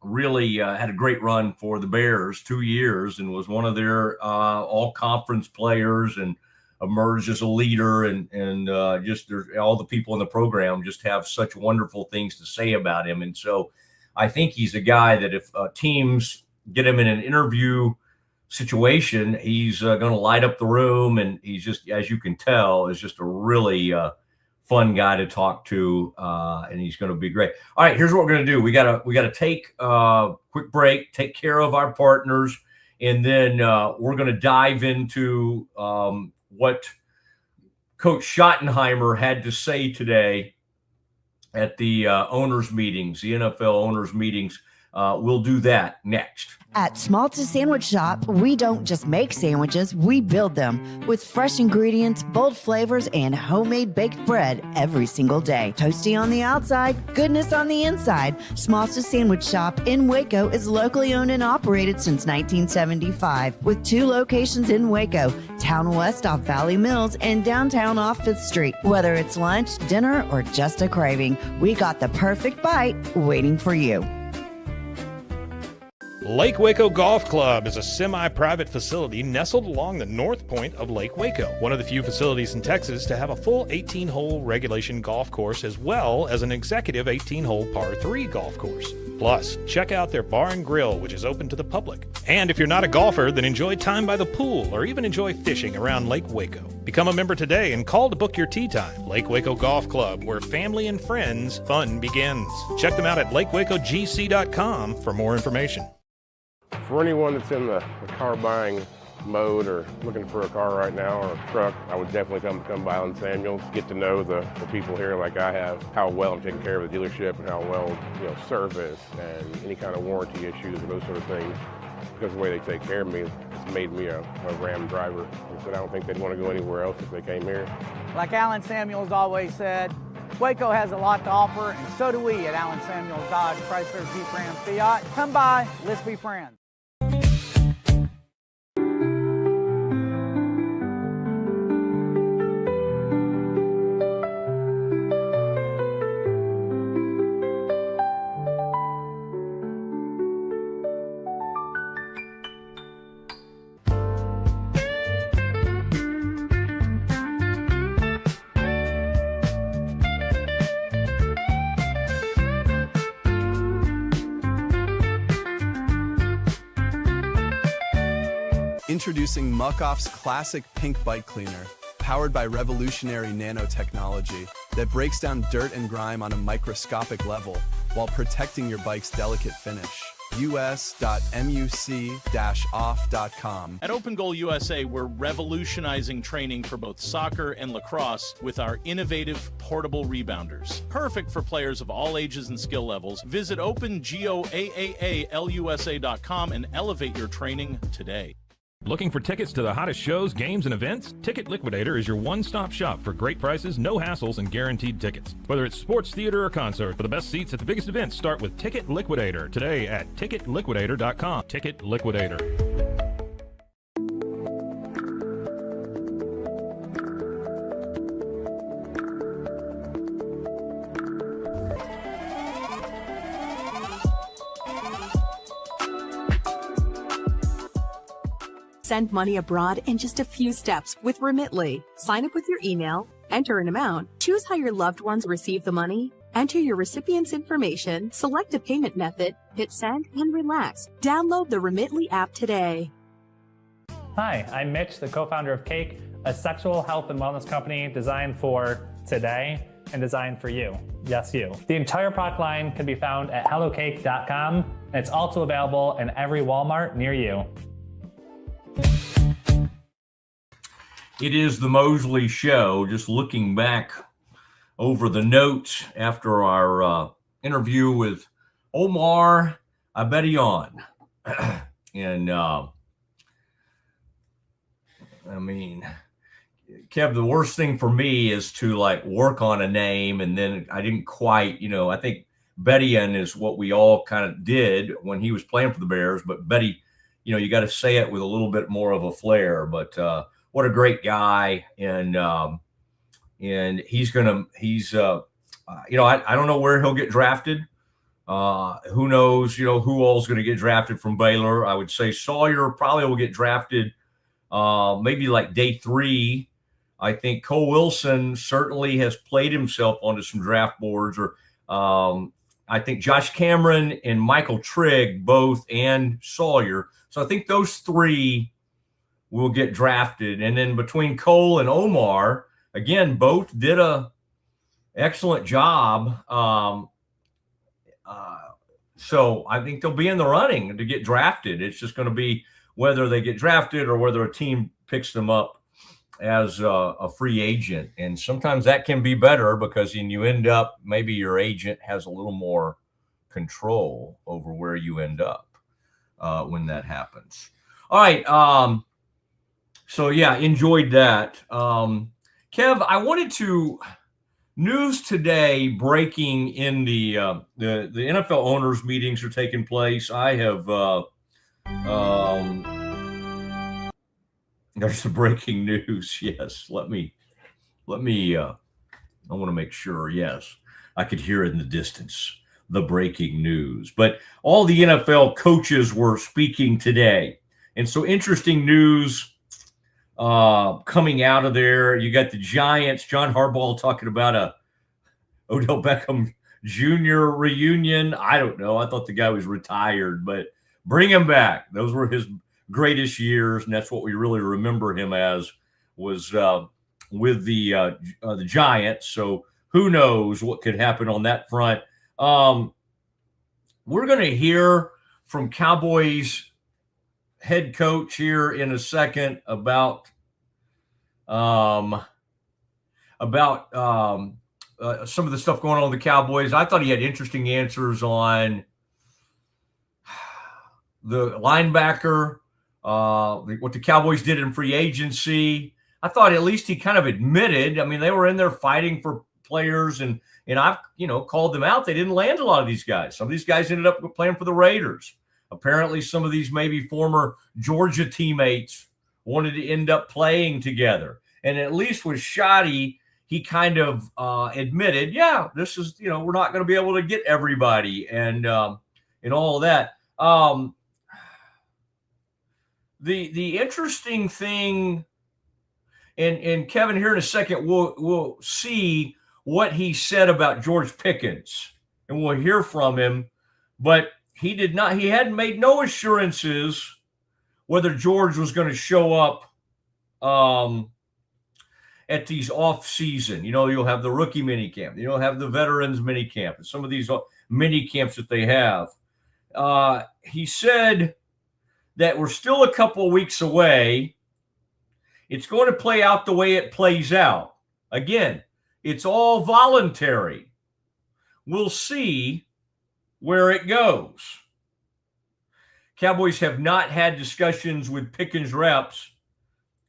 Really had a great run for the Bears 2 years, and was one of their all-conference players, and emerged as a leader, and just all the people in the program just have such wonderful things to say about him. And so I think he's a guy that if teams get him in an interview situation, he's going to light up the room, and he's just, as you can tell, is just a really fun guy to talk to, and he's going to be great. All right, here's what we're going to do. We got to take a quick break, take care of our partners, and then we're going to dive into what Coach Schottenheimer had to say today at the owners' meetings, the NFL owners' meetings. We'll do that next. At Schmaltz Sandwich Shop, we don't just make sandwiches, we build them with fresh ingredients, bold flavors, and homemade baked bread every single day. Toasty on the outside, goodness on the inside. Schmaltz Sandwich Shop in Waco is locally owned and operated since 1975 with 2 locations in Waco, Town West off Valley Mills and downtown off 5th Street. Whether it's lunch, dinner, or just a craving, we got the perfect bite waiting for you. Lake Waco Golf Club is a semi-private facility nestled along the north point of Lake Waco, one of the few facilities in Texas to have a full 18-hole regulation golf course as well as an executive 18-hole par 3 golf course. Plus, check out their bar and grill, which is open to the public. And if you're not a golfer, then enjoy time by the pool or even enjoy fishing around Lake Waco. Become a member today and call to book your tee time. Lake Waco Golf Club, where family and friends fun begins. Check them out at lakewacogc.com for more information. For anyone that's in the car buying mode or looking for a car right now or a truck, I would definitely come by Allen Samuels, get to know the people here like I have, how well I'm taking care of the dealership and how well, service and any kind of warranty issues or those sort of things. Because of the way they take care of me, it's made me a Ram driver. And so I don't think they'd want to go anywhere else if they came here. Like Allen Samuels always said, Waco has a lot to offer, and so do we at Allen Samuels Dodge, Chrysler, Jeep, Ram, Fiat. Come by, let's be friends. Introducing Muck-Off's classic pink bike cleaner, powered by revolutionary nanotechnology that breaks down dirt and grime on a microscopic level while protecting your bike's delicate finish. us.muc-off.com. At Open Goal USA, we're revolutionizing training for both soccer and lacrosse with our innovative portable rebounders. Perfect for players of all ages and skill levels. Visit OpenGoAAALUSA.com and elevate your training today. Looking for tickets to the hottest shows, games, and events? Ticket Liquidator is your one-stop shop for great prices, no hassles, and guaranteed tickets. Whether it's sports, theater, or concert, for the best seats at the biggest events, start with Ticket Liquidator today at ticketliquidator.com. Ticket Liquidator. Send money abroad in just a few steps with Remitly. Sign up with your email, enter an amount, choose how your loved ones receive the money, enter your recipient's information, select a payment method, hit send, and relax. Download the Remitly app today. Hi, I'm Mitch, the co-founder of Cake, a sexual health and wellness company designed for today and designed for you. Yes, you. The entire product line can be found at hellocake.com, and it's also available in every Walmart near you. It is the Mosley Show. Just looking back over the notes after our interview with Omar Abedian. And Kev, the worst thing for me is to work on a name and then I didn't quite, I think Bedian is what we all kind of did when he was playing for the Bears, but Betty, you got to say it with a little bit more of a flair, but what a great guy. And he's I don't know where he'll get drafted. Who knows, who all's going to get drafted from Baylor. I would say Sawyer probably will get drafted maybe day 3. I think Cole Wilson certainly has played himself onto some draft boards, or I think Josh Cameron and Michael Trigg both, and Sawyer. So I think those 3 will get drafted. And then between Cole and Omar, again, both did a excellent job. So I think they'll be in the running to get drafted. It's just going to be whether they get drafted or whether a team picks them up as a free agent. And sometimes that can be better because then you end up, maybe your agent has a little more control over where you end up when that happens. All right. So yeah, enjoyed that. Kev, I wanted to news today breaking in the NFL owners meetings are taking place. I have there's some breaking news. Yes, let me I want to make sure. Yes, I could hear it in the distance, the breaking news. But all the NFL coaches were speaking today, and so interesting news coming out of there. You got the Giants, John Harbaugh talking about a Odell Beckham Jr. reunion. I don't know. I thought the guy was retired, but bring him back. Those were his greatest years, and that's what we really remember him as, was with the Giants. So who knows what could happen on that front. We're going to hear from Cowboys head coach here in a second about some of the stuff going on with the Cowboys. I thought he had interesting answers on the linebacker, what the Cowboys did in free agency. I thought at least he kind of admitted, I mean, they were in there fighting for players, and I've, called them out. They didn't land a lot of these guys. Some of these guys ended up playing for the Raiders. Apparently, some of these maybe former Georgia teammates wanted to end up playing together. And at least with Schotty, he kind of admitted, yeah, this is, we're not going to be able to get everybody and all of that. The interesting thing, and Kevin, here in a second, we'll see what he said about George Pickens, and we'll hear from him. But he hadn't made no assurances whether George was going to show up at these off season. You'll have the rookie mini camp, you'll have the veterans mini camp, and some of these mini camps that they have. He said that we're still a couple of weeks away. It's going to play out the way it plays out. Again, it's all voluntary. We'll see where it goes. Cowboys have not had discussions with Pickens reps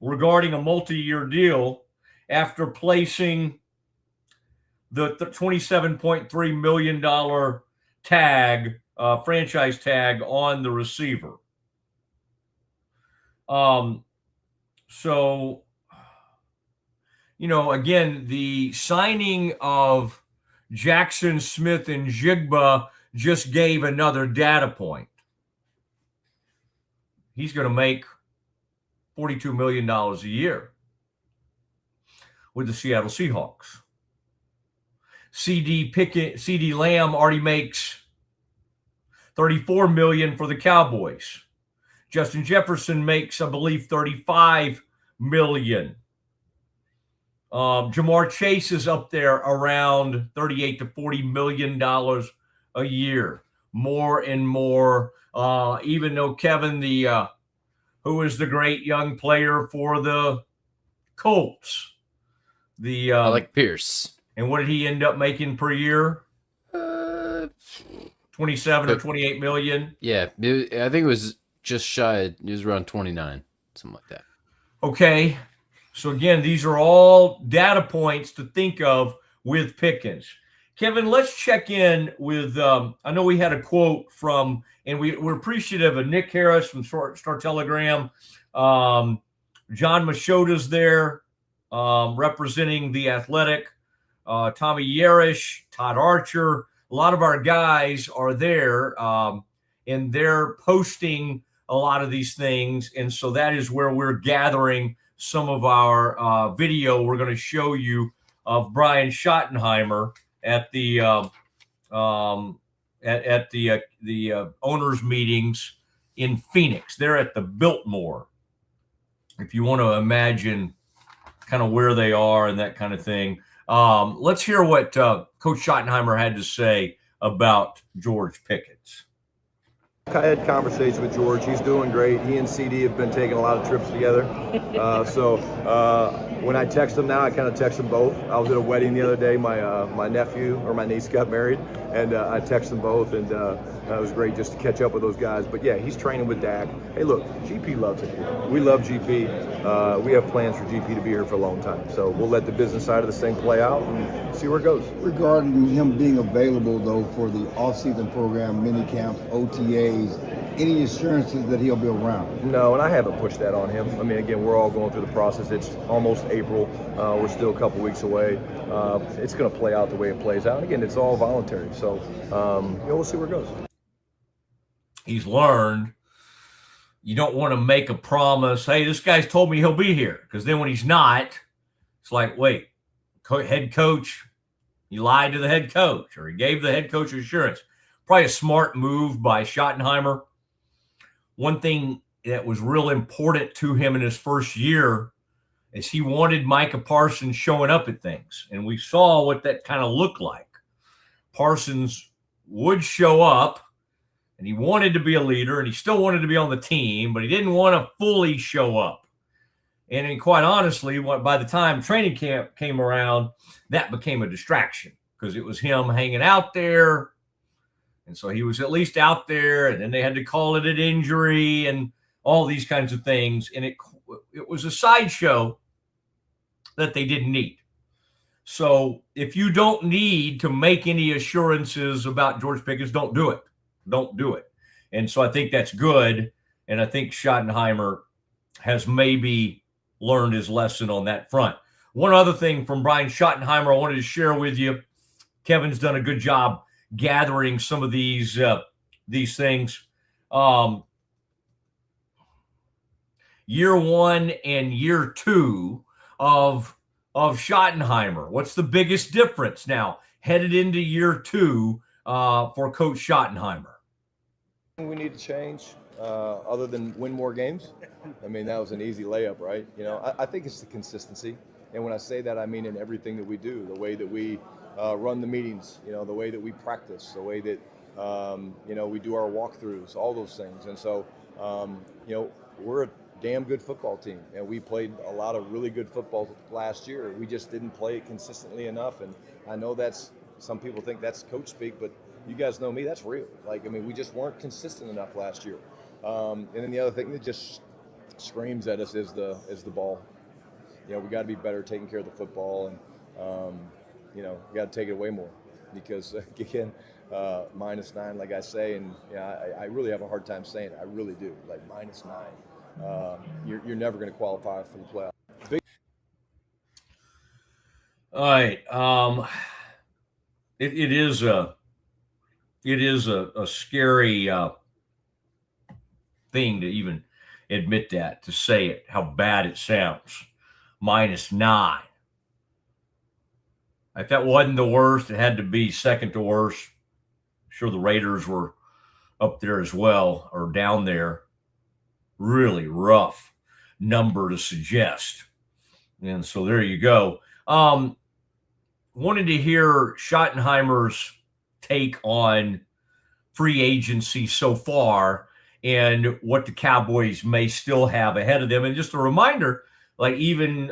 regarding a multi-year deal after placing the $27.3 million tag, franchise tag on the receiver. So, again, the signing of Jackson, Smith, and Jigba just gave another data point. He's going to make $42 million a year with the Seattle Seahawks. CD Lamb already makes $34 million for the Cowboys. Justin Jefferson makes, I believe, $35 million. Jamar Chase is up there around $38 to $40 million a year. More and more. Even though Kevin, who is the great young player for the Colts, Alec Pierce. And what did he end up making per year? 27 or 28 million. Yeah, I think it was just shy. It was around 29, something like that. Okay. So again, these are all data points to think of with Pickens. Kevin, let's check in with, I know we had a quote from, and we're appreciative of Nick Harris from Star Telegram. John Machota's there representing The Athletic. Tommy Yarish, Todd Archer, a lot of our guys are there, and they're posting a lot of these things. And so that is where we're gathering some of our video we're going to show you of Brian Schottenheimer at the owners meetings in Phoenix. They're at the Biltmore, if you want to imagine kind of where they are and that kind of thing. Let's hear what Coach Schottenheimer had to say about George Pickens. I had conversations with George. He's doing great. He and CD have been taking a lot of trips together. So when I text them now, I kind of text them both. I was at a wedding the other day. My nephew or my niece got married, and I texted them both, and it was great just to catch up with those guys. But yeah, he's training with Dak. Hey, look, GP loves it here. We love GP. We have plans for GP to be here for a long time. So we'll let the business side of this thing play out and see where it goes. Regarding him being available, though, for the off-season program, mini camps, OTAs, any assurances that he'll be around? No, and I haven't pushed that on him. I mean, again, we're all going through the process. It's almost April. We're still a couple weeks away. It's going to play out the way it plays out. And again, it's all voluntary. So, we'll see where it goes. He's learned you don't want to make a promise. Hey, this guy's told me he'll be here. Because then when he's not, it's like, wait, head coach, you lied to the head coach, or he gave the head coach assurance. Probably a smart move by Schottenheimer. One thing that was real important to him in his first year is he wanted Micah Parsons showing up at things. And we saw what that kind of looked like. Parsons would show up, and he wanted to be a leader, and he still wanted to be on the team, but he didn't want to fully show up. And then quite honestly, by the time training camp came around, that became a distraction because it was him hanging out there. And so he was at least out there, and then they had to call it an injury and all these kinds of things. And it was a sideshow that they didn't need. So if you don't need to make any assurances about George Pickens, don't do it. Don't do it. And so I think that's good. And I think Schottenheimer has maybe learned his lesson on that front. One other thing from Brian Schottenheimer I wanted to share with you. Kevin's done a good job gathering some of these things. Year one and year two of Schottenheimer. What's the biggest difference now headed into year two for Coach Schottenheimer? We need to change other than win more games. I mean, that was an easy layup, right? I think it's the consistency. And when I say that, I mean in everything that we do, the way that we run the meetings, the way that we practice, the way that, we do our walkthroughs, all those things. And so, we're a damn good football team. And we played a lot of really good football last year. We just didn't play it consistently enough. And I know some people think that's coach speak, but you guys know me, that's real. We just weren't consistent enough last year. And then the other thing that just screams at us is the ball. We got to be better taking care of the football, and we got to take it away more because again, -9, like I say, and I really have a hard time saying it. I really do. -9, you're never going to qualify for the playoff. All right. It is a scary thing to even admit that, to say it, how bad it sounds. -9. If that wasn't the worst, it had to be second to worst. I'm sure the Raiders were up there as well, or down there. Really rough number to suggest. And so there you go. Wanted to hear Schottenheimer's take on free agency so far and what the Cowboys may still have ahead of them. And just a reminder, even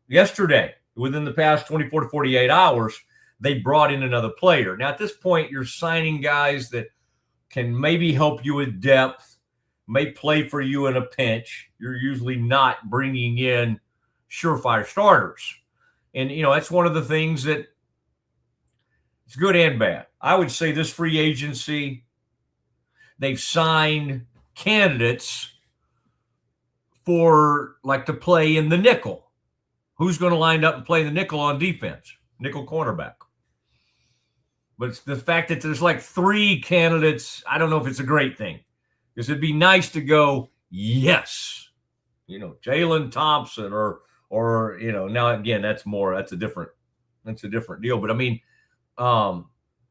yesterday, within the past 24 to 48 hours, they brought in another player. Now, at this point, you're signing guys that can maybe help you with depth, may play for you in a pinch. You're usually not bringing in surefire starters. And, that's one of the things that it's good and bad. I would say this free agency, they've signed candidates for to play in the nickel. Who's going to line up and play the nickel on defense? Nickel cornerback. But it's the fact that there's 3 candidates. I don't know if it's a great thing, because it'd be nice to go, yes, Jalen Thompson or now again, that's a different deal. But I mean,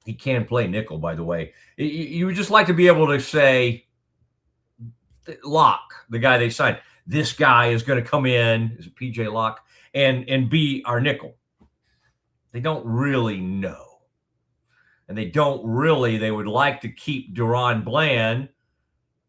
he can play nickel, by the way. You would just like to be able to say, Locke, the guy they signed, this guy is going to come in, is it PJ Locke, and be our nickel. they don't really know. And they would like to keep Deron Bland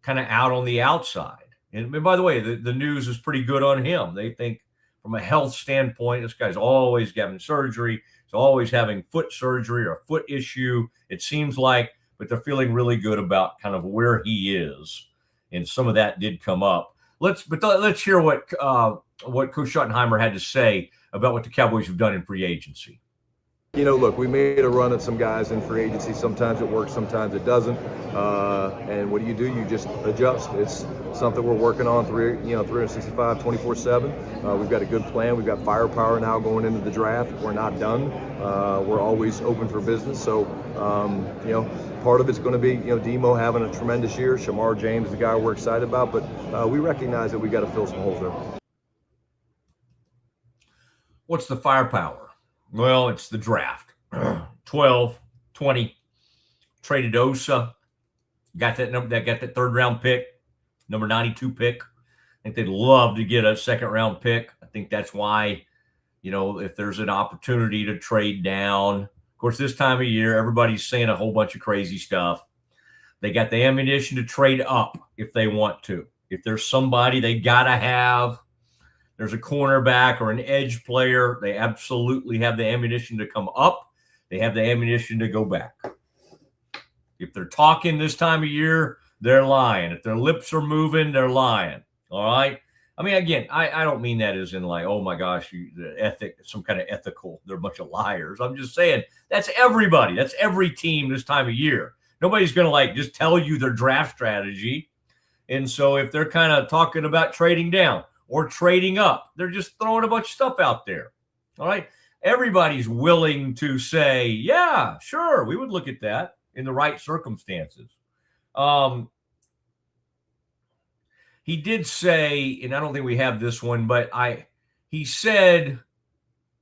kind of out on the outside. And by the way, the news is pretty good on him. They think from a health standpoint, this guy's always having surgery. He's always having foot surgery or a foot issue, it seems like, but they're feeling really good about kind of where he is. And some of that did come up. Let's hear what Coach Schottenheimer had to say about what the Cowboys have done in free agency. You know, look, we made a run at some guys in free agency. Sometimes it works, sometimes it doesn't. And what do? You just adjust. It's something we're working on 365, 24/7. We've got a good plan. We've got firepower now going into the draft. We're not done. We're always open for business. So, part of it's going to be, Demo having a tremendous year. Shamar James, the guy we're excited about. But we recognize that we got to fill some holes there. What's the firepower? Well, it's the draft. 12, 20, traded Osa, got that third round pick, number 92 pick. I think they'd love to get a second round pick. I think that's why, if there's an opportunity to trade down, of course, this time of year, everybody's saying a whole bunch of crazy stuff. They got the ammunition to trade up if they want to. If there's somebody they got to have, there's a cornerback or an edge player, they absolutely have the ammunition to come up. They have the ammunition to go back. If they're talking this time of year, they're lying. If their lips are moving, they're lying. All right? I mean, again, I don't mean that as in like, oh my gosh, some kind of ethical, they're a bunch of liars. I'm just saying that's everybody. That's every team this time of year. Nobody's going to just tell you their draft strategy. And so if they're kind of talking about trading down, or trading up, they're just throwing a bunch of stuff out there. All right. Everybody's willing to say, yeah, sure, we would look at that in the right circumstances. He did say, and I don't think we have this one, but he said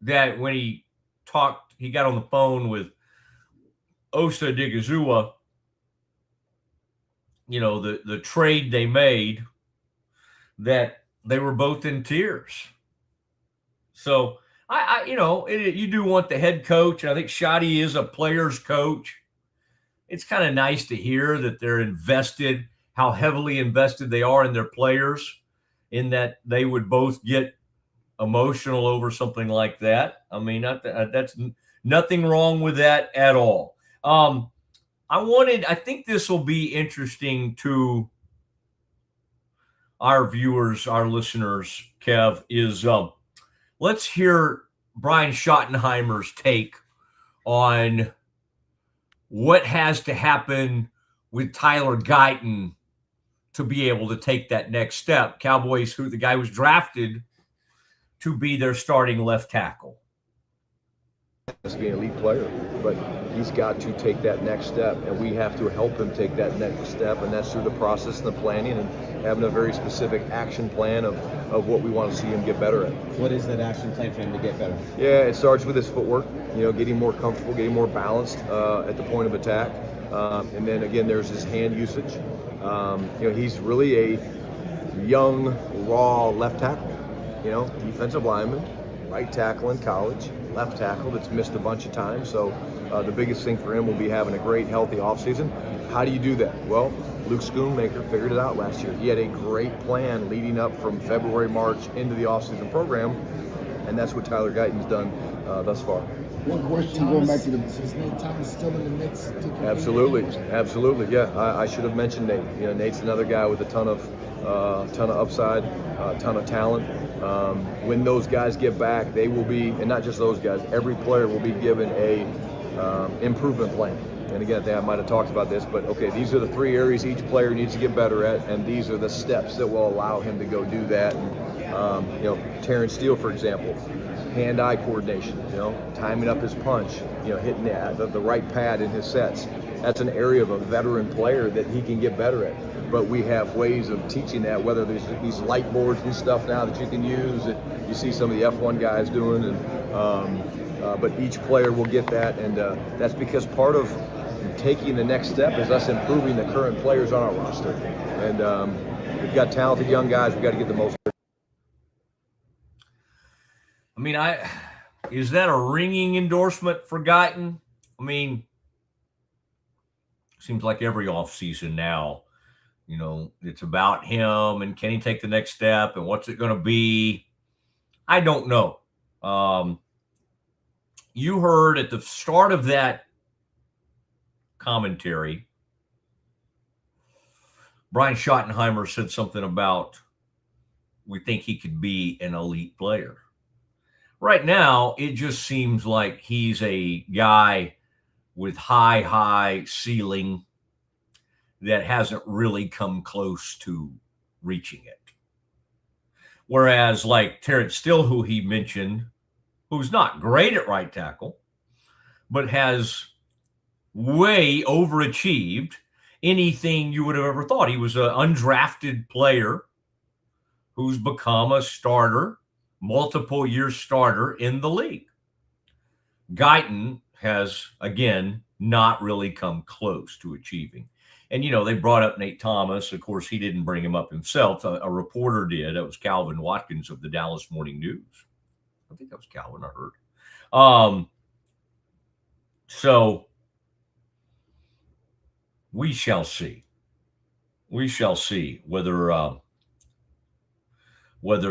that when he got on the phone with Osa Odighizuwa, the trade they made, that they were both in tears. So you do want the head coach. I think Shotty is a player's coach. It's kind of nice to hear that they're invested, how heavily invested they are in their players, in that they would both get emotional over something like that. I mean, that's nothing wrong with that at all. I think this will be interesting to our viewers, our listeners, Kev, is let's hear Brian Schottenheimer's take on what has to happen with Tyler Guyton to be able to take that next step. Cowboys, the guy was drafted to be their starting left tackle. Has to be an elite player, but he's got to take that next step, and we have to help him take that next step, and that's through the process and the planning and having a very specific action plan of what we want to see him get better at. What is that action plan for him to get better? Yeah, it starts with his footwork, getting more comfortable, getting more balanced at the point of attack, and then again, there's his hand usage. He's really a young, raw left tackle, defensive lineman, right tackle in college, left tackle that's missed a bunch of time. So the biggest thing for him will be having a great, healthy offseason. How do you do that? Well, Luke Schoonmaker figured it out last year. He had a great plan leading up from February, March into the offseason program, and that's what Tyler Guyton's done thus far. One question going back to is Nate Thomas still in the mix? Absolutely. Yeah, I should have mentioned Nate. Nate's another guy with a ton of upside, a ton of talent. When those guys get back, they will be, and not just those guys, every player will be given a improvement plan. And again, I think I might have talked about this, but okay, these are the 3 areas each player needs to get better at, and these are the steps that will allow him to go do that. And, Terrence Steele, for example, hand-eye coordination, timing up his punch, hitting the right pad in his sets. That's an area of a veteran player that he can get better at. But we have ways of teaching that, whether there's these light boards and stuff now that you can use that you see some of the F1 guys doing, and but each player will get that, and that's because part of taking the next step is us improving the current players on our roster. And we've got talented young guys. We've got to get the most. I mean, is that a ringing endorsement for Guyton? I mean, seems like every offseason now, it's about him and can he take the next step and what's it going to be? I don't know. You heard at the start of that commentary, Brian Schottenheimer said something about we think he could be an elite player. Right now, it just seems like he's a guy with high ceiling that hasn't really come close to reaching it. Whereas like Terrence Steele, who he mentioned, who's not great at right tackle, but has way overachieved anything you would have ever thought. He was an undrafted player who's become a starter, multiple year starter in the league. Guyton has, again, not really come close to achieving. And, they brought up Nate Thomas. Of course, he didn't bring him up himself. A reporter did. That was Calvin Watkins of the Dallas Morning News. I think that was Calvin, I heard. So we shall see. We shall see whether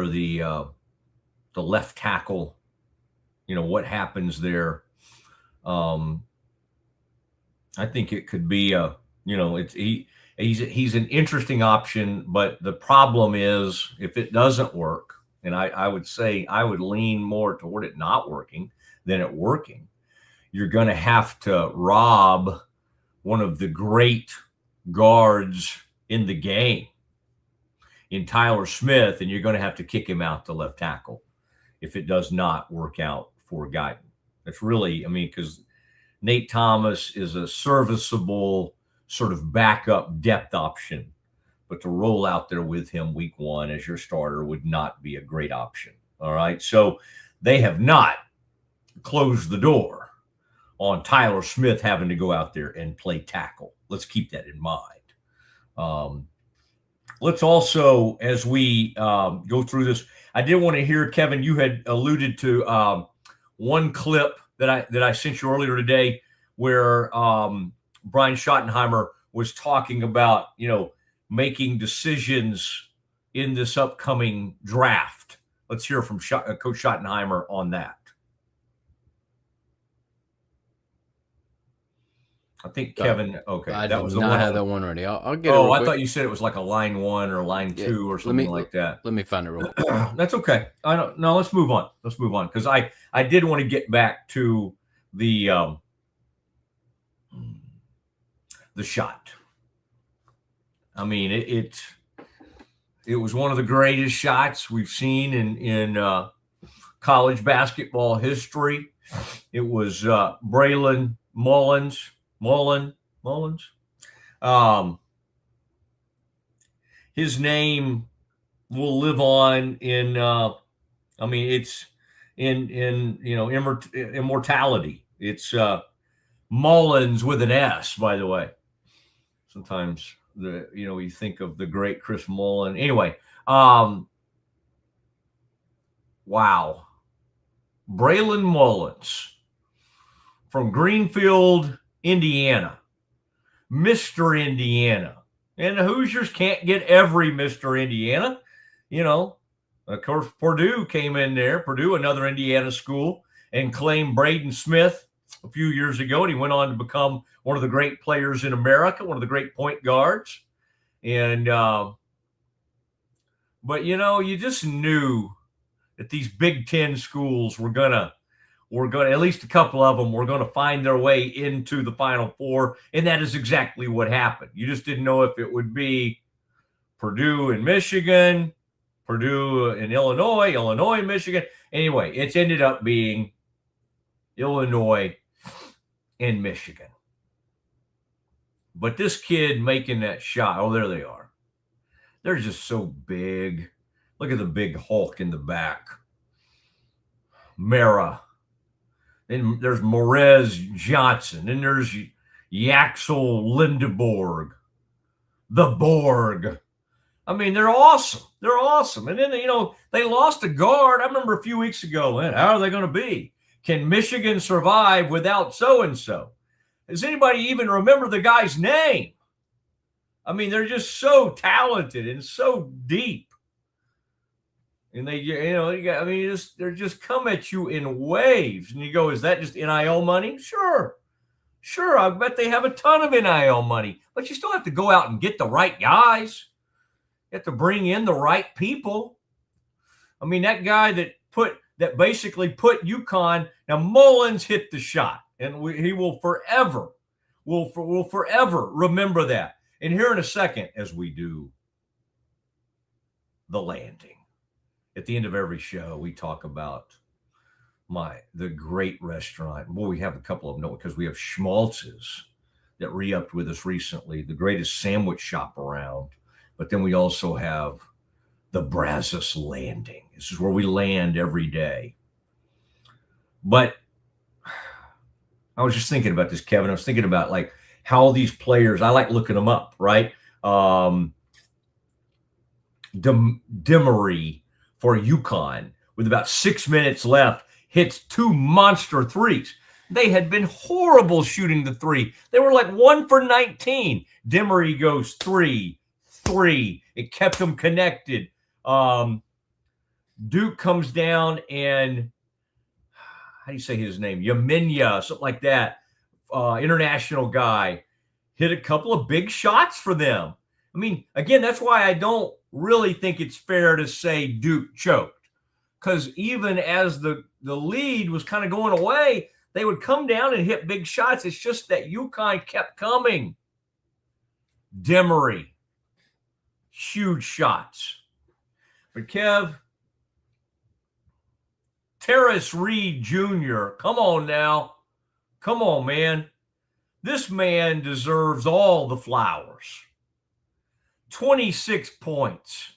the left tackle, what happens there. I think it could be he's an interesting option, but the problem is if it doesn't work, and I would say I would lean more toward it not working than it working, you're going to have to rob one of the great guards in the game in Tyler Smith, and you're going to have to kick him out to left tackle if it does not work out for Guyton. That's really, because Nate Thomas is a serviceable sort of backup depth option, but to roll out there with him week one as your starter would not be a great option. All right. So they have not closed the door on Tyler Smith having to go out there and play tackle. Let's keep that in mind. Let's also, as we go through this, I did want to hear, Kevin, you had alluded to one clip that I sent you earlier today where Brian Schottenheimer was talking about, making decisions in this upcoming draft. Let's hear from Coach Schottenheimer on that. I think Kevin. Okay, that was the one. I had that one ready. I'll get it. Oh, I thought you said it was like a line 1 or line 2 or something like that. Let me find it real quick. That's okay. I don't. No, let's move on. Let's move on because I did want to get back to the shot. I mean, it was one of the greatest shots we've seen in college basketball history. It was Braylon Mullins. His name will live on in it's in immortality. It's Mullins with an S, by the way. Sometimes you think of the great Chris Mullin. Anyway, wow. Braylon Mullins from Greenfield, Indiana, Mr. Indiana. And the Hoosiers can't get every Mr. Indiana. Of course, Purdue came in there, Purdue, another Indiana school, and claimed Braden Smith a few years ago. And he went on to become one of the great players in America, one of the great point guards. And, but you just knew that these Big Ten schools were going to, at least a couple of them were going to find their way into the Final Four. And that is exactly what happened. You just didn't know if it would be Purdue and Michigan, Purdue and Illinois, Illinois and Michigan. Anyway, it's ended up being Illinois and Michigan. But this kid making that shot, oh, there they are. They're just so big. Look at the big Hulk in the back. Mara. Then there's Morez Johnson. Then there's Yaxel Lindeborg. The Borg. I mean, they're awesome. They're awesome. And then, they lost a guard. I remember a few weeks ago. Man, how are they going to be? Can Michigan survive without so-and-so? Does anybody even remember the guy's name? I mean, they're just so talented and so deep. And they, they're just come at you in waves. And you go, is that just NIL money? Sure. I bet they have a ton of NIL money. But you still have to go out and get the right guys. You have to bring in the right people. I mean, that guy that basically put UConn. Now Mullins hit the shot, and he will forever remember that. And here in a second, as we do the landing, at the end of every show, we talk about the great restaurant. Boy, we have a couple of them because we have Schmaltz's that re-upped with us recently, the greatest sandwich shop around. But then we also have the Brazos Landing. This is where we land every day. But I was just thinking about this, Kevin. I was thinking about like how these players, I like looking them up, right? Demery for UConn with about 6 minutes left hits 2 monster threes. They had been horrible shooting the three. They were like 1 for 19. Demery goes 3. It kept them connected. Duke comes down and how do you say his name? Yaminya, something like that. International guy hit a couple of big shots for them. I mean, again, that's why I don't really think it's fair to say Duke choked. Because even as the lead was kind of going away, they would come down and hit big shots. It's just that UConn kept coming. Demery, huge shots. But Kev, Terrace Reed Jr., come on now. Come on, man. This man deserves all the flowers. 26 points.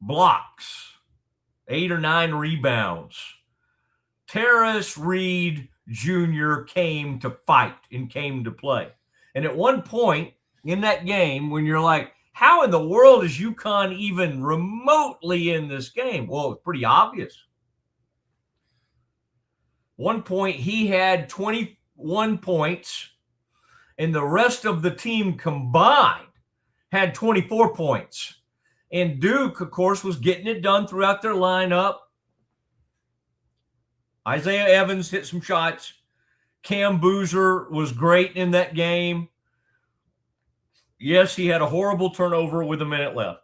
Blocks. 8 or 9 rebounds. Terrace Reed Jr. came to fight and came to play. And at one point in that game, when you're like, how in the world is UConn even remotely in this game? Well, it's pretty obvious. One point, he had 21 points, and the rest of the team combined had 24 points. And Duke, of course, was getting it done throughout their lineup. Isaiah Evans hit some shots. Cam Boozer was great in that game. Yes, he had a horrible turnover with a minute left.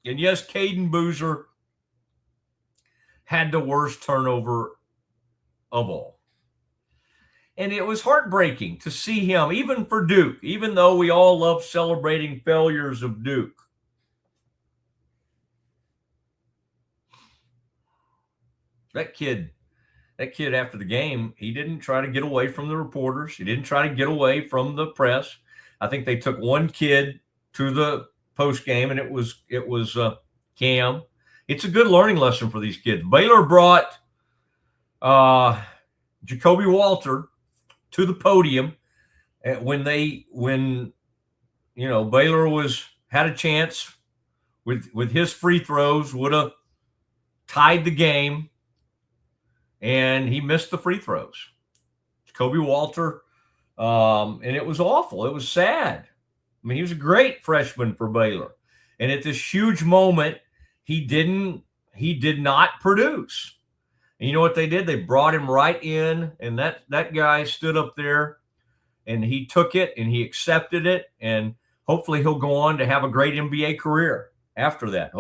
And yes, Caden Boozer had the worst turnover of all. And it was heartbreaking to see him, even for Duke, even though we all love celebrating failures of Duke. That kid after the game, he didn't try to get away from the reporters. He didn't try to get away from the press. I think they took one kid to the post game, and it was Cam. It's a good learning lesson for these kids. Baylor brought Jacoby Walter to the podium when Baylor had a chance with his free throws, would have tied the game, and he missed the free throws. Jacoby Walter. And it was awful. It was sad. I mean, he was a great freshman for Baylor. And at this huge moment, he did not produce. And you know what they did? They brought him right in, and that guy stood up there, and he took it, and he accepted it, and hopefully he'll go on to have a great NBA career after that.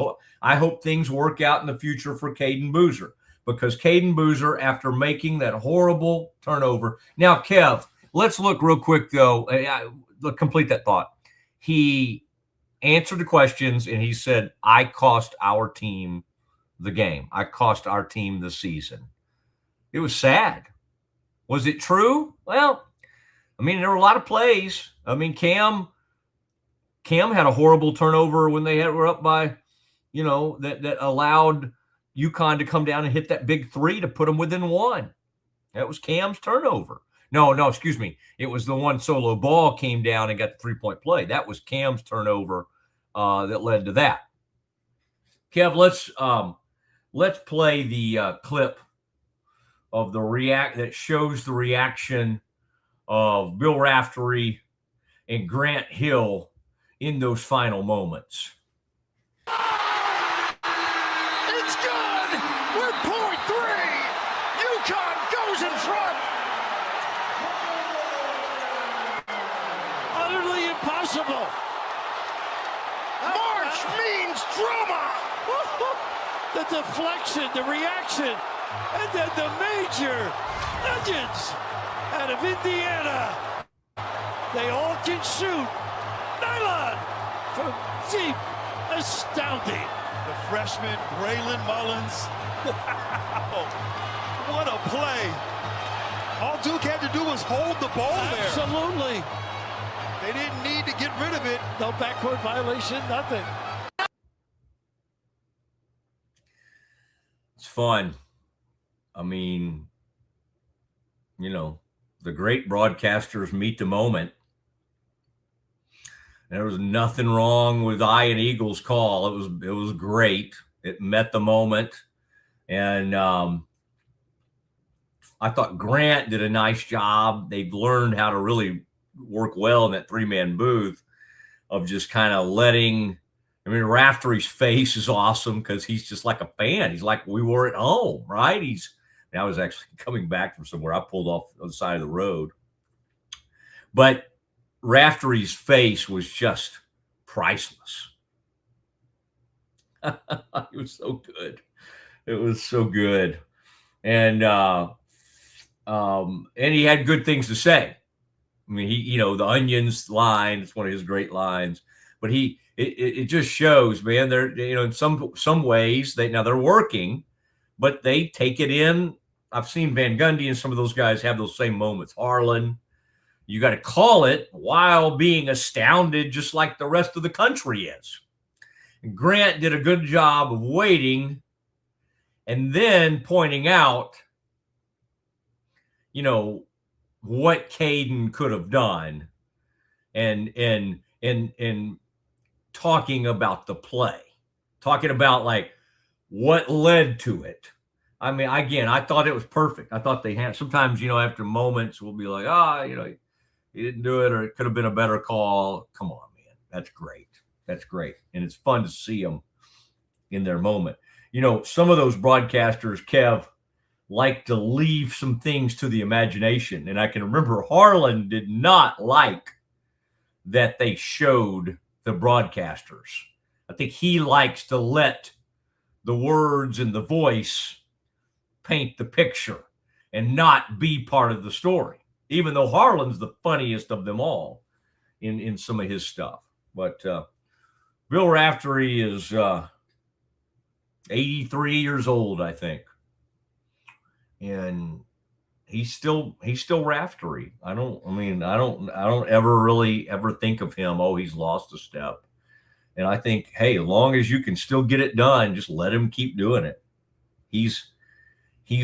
I hope things work out in the future for Caden Boozer, because Caden Boozer, after making that horrible turnover. Now, Kev, let's look real quick, though. Complete that thought. He answered the questions, and he said, I cost our team the game. I cost our team the season. It was sad. Was it true? Well, I mean, there were a lot of plays. I mean, Cam had a horrible turnover when they were up by, that allowed UConn to come down and hit that big three to put them within one. That was Cam's turnover. No, excuse me. It was the one solo ball came down and got the 3-point play. That was Cam's turnover that led to that. Kev, let's play the clip of that shows the reaction of Bill Raftery and Grant Hill in those final moments. It's good! We're point three! UConn goes in front! Utterly impossible! March means drama! The deflection, the reaction, and then the major nuggets out of Indiana. They all can shoot. Nylon from deep. Astounding. The freshman, Braylon Mullins. Wow. What a play. All Duke had to do was hold the ball there. Absolutely. They didn't need to get rid of it. No backcourt violation, nothing. It's fun. I mean, the great broadcasters meet the moment. There was nothing wrong with Ian Eagle's call. It was great. It met the moment. And I thought Grant did a nice job. They've learned how to really work well in that three-man booth of just kind of letting – Raftery's face is awesome because he's just like a fan. He's like we were at home, right? I was actually coming back from somewhere. I pulled off on the side of the road. But Raftery's face was just priceless. It was so good. It was so good. And he had good things to say. I mean, the onions line, it's one of his great lines. But it just shows, man, they're, in some ways they're working, but they take it in. I've seen Van Gundy and some of those guys have those same moments. Harlan, you got to call it while being astounded, just like the rest of the country is. And Grant did a good job of waiting and then pointing out, what Caden could have done and talking about the play, talking about like what led to it. I mean, again, I thought it was perfect. I thought they had sometimes, after moments we'll be like, he didn't do it, or it could have been a better call. Come on, man. That's great. That's great. And it's fun to see them in their moment. Some of those broadcasters, Kev, like to leave some things to the imagination. And I can remember Harlan did not like that they showed the broadcasters. I think he likes to let the words and the voice paint the picture and not be part of the story, even though Harlan's the funniest of them all in some of his stuff. But Bill Raftery is 83 years old, I think. And he's still Raftery. I don't ever think of him, he's lost a step. And I think, hey, as long as you can still get it done, just let him keep doing it. He's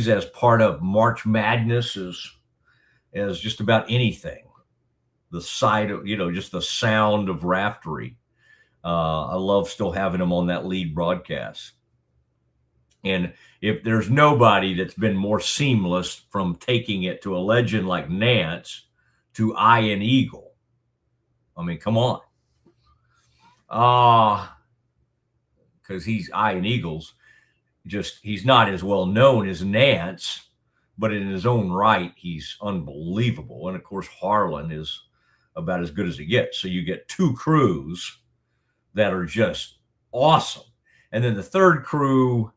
as part of March Madness as just about anything. The side of, just the sound of Raftery. I love still having him on that lead broadcast. And if there's nobody that's been more seamless from taking it to a legend like Nance to Ian Eagle, I mean, come on. Because he's Ian Eagles. He's not as well known as Nance, but in his own right, he's unbelievable. And of course, Harlan is about as good as it gets. So you get two crews that are just awesome. And then the third crew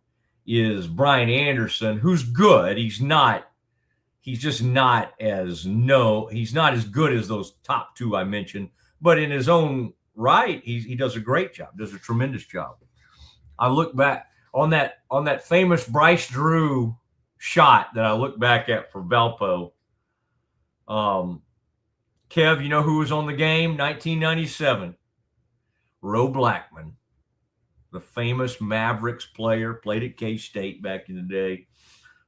is Brian Anderson, who's good. He's not as good as those top two I mentioned, but in his own right, he does a great job, does a tremendous job. I look back on that famous Bryce Drew shot that I look back at for Valpo. Kev, you know who was on the game? 1997. Ro Blackman, the famous Mavericks player, played at K-State back in the day.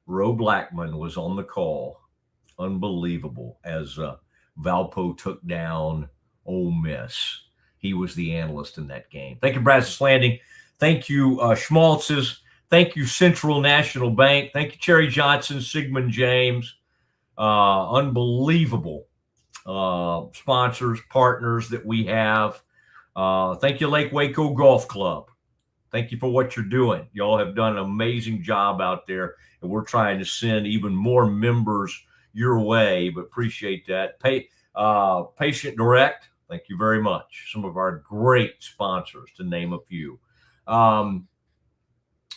Ro Blackman was on the call. Unbelievable. As Valpo took down Ole Miss. He was the analyst in that game. Thank you, Brazos Landing. Thank you, Schmaltz's. Thank you, Central National Bank. Thank you, Cherry Johnson, Siegmund James. Unbelievable sponsors, partners that we have. Thank you, Lake Waco Golf Club. Thank you for what you're doing. Y'all have done an amazing job out there, and we're trying to send even more members your way, but appreciate that. Patient Direct, thank you very much. Some of our great sponsors, to name a few.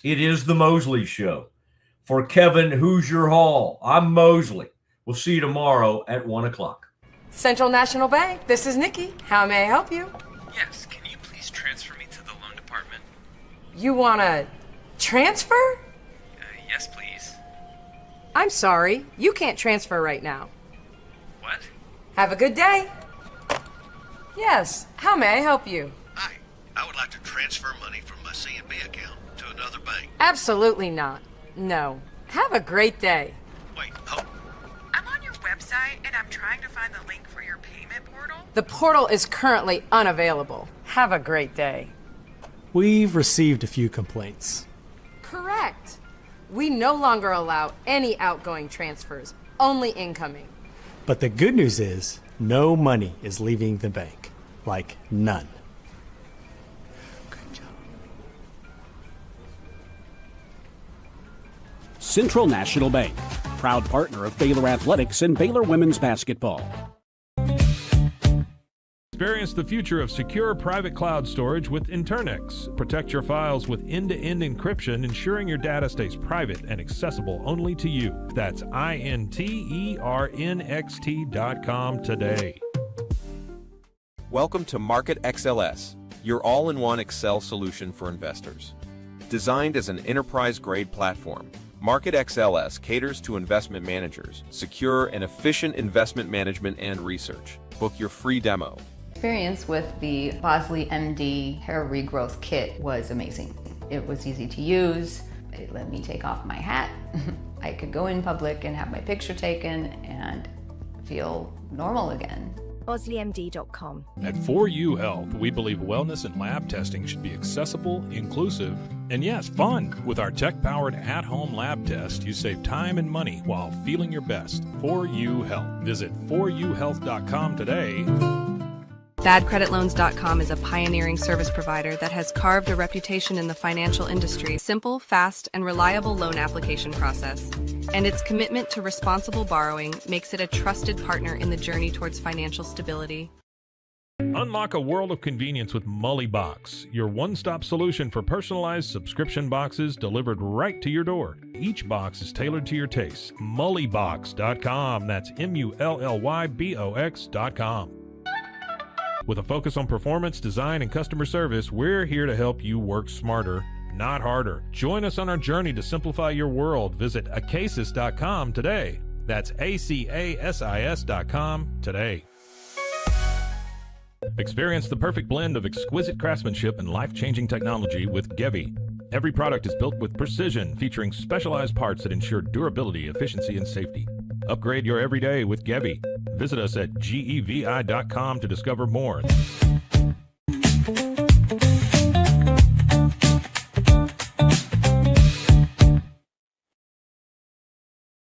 It is the Mosley Show. For Kevin Hoosier Hall, I'm Mosley. We'll see you tomorrow at 1 o'clock. Central National Bank, this is Nikki. How may I help you? Yes, can you please transfer me to the loan department? You want to transfer? Yes, please. I'm sorry, you can't transfer right now. What? Have a good day. Yes, how may I help you? Hi, I would like to transfer money from my C&B account to another bank. Absolutely not. No. Have a great day. Wait, hold. I'm on your website and I'm trying to find the link for your payment portal. The portal is currently unavailable. Have a great day. We've received a few complaints. Correct. We no longer allow any outgoing transfers, only incoming. But the good news is, no money is leaving the bank. Like, none. Central National Bank, proud partner of Baylor Athletics and Baylor Women's Basketball. Experience the future of secure private cloud storage with Internix. Protect your files with end-to-end encryption, ensuring your data stays private and accessible only to you. That's internxt.com today. Welcome to Market XLS, your all-in-one Excel solution for investors. Designed as an enterprise-grade platform, Market XLS caters to investment managers, secure and efficient investment management and research. Book your free demo. Experience with the Mosley MD hair regrowth kit was amazing. It was easy to use. It let me take off my hat. I could go in public and have my picture taken and feel normal again. MosleyMD.com. At 4U Health, we believe wellness and lab testing should be accessible, inclusive, and yes, fun. With our tech-powered at-home lab test, you save time and money while feeling your best. 4U Health. Visit 4uhealth.com today. BadCreditLoans.com is a pioneering service provider that has carved a reputation in the financial industry. Simple, fast, and reliable loan application process. And its commitment to responsible borrowing makes it a trusted partner in the journey towards financial stability. Unlock a world of convenience with Mullybox, your one-stop solution for personalized subscription boxes delivered right to your door. Each box is tailored to your taste. Mullybox.com. That's MULLYBOX.com. With a focus on performance, design, and customer service, we're here to help you work smarter, not harder. Join us on our journey to simplify your world. Visit acasis.com today. That's ACASIS.com today. Experience the perfect blend of exquisite craftsmanship and life-changing technology with Gevi. Every product is built with precision, featuring specialized parts that ensure durability, efficiency, and safety. Upgrade your everyday with Gevi. Visit us at gevi.com to discover more.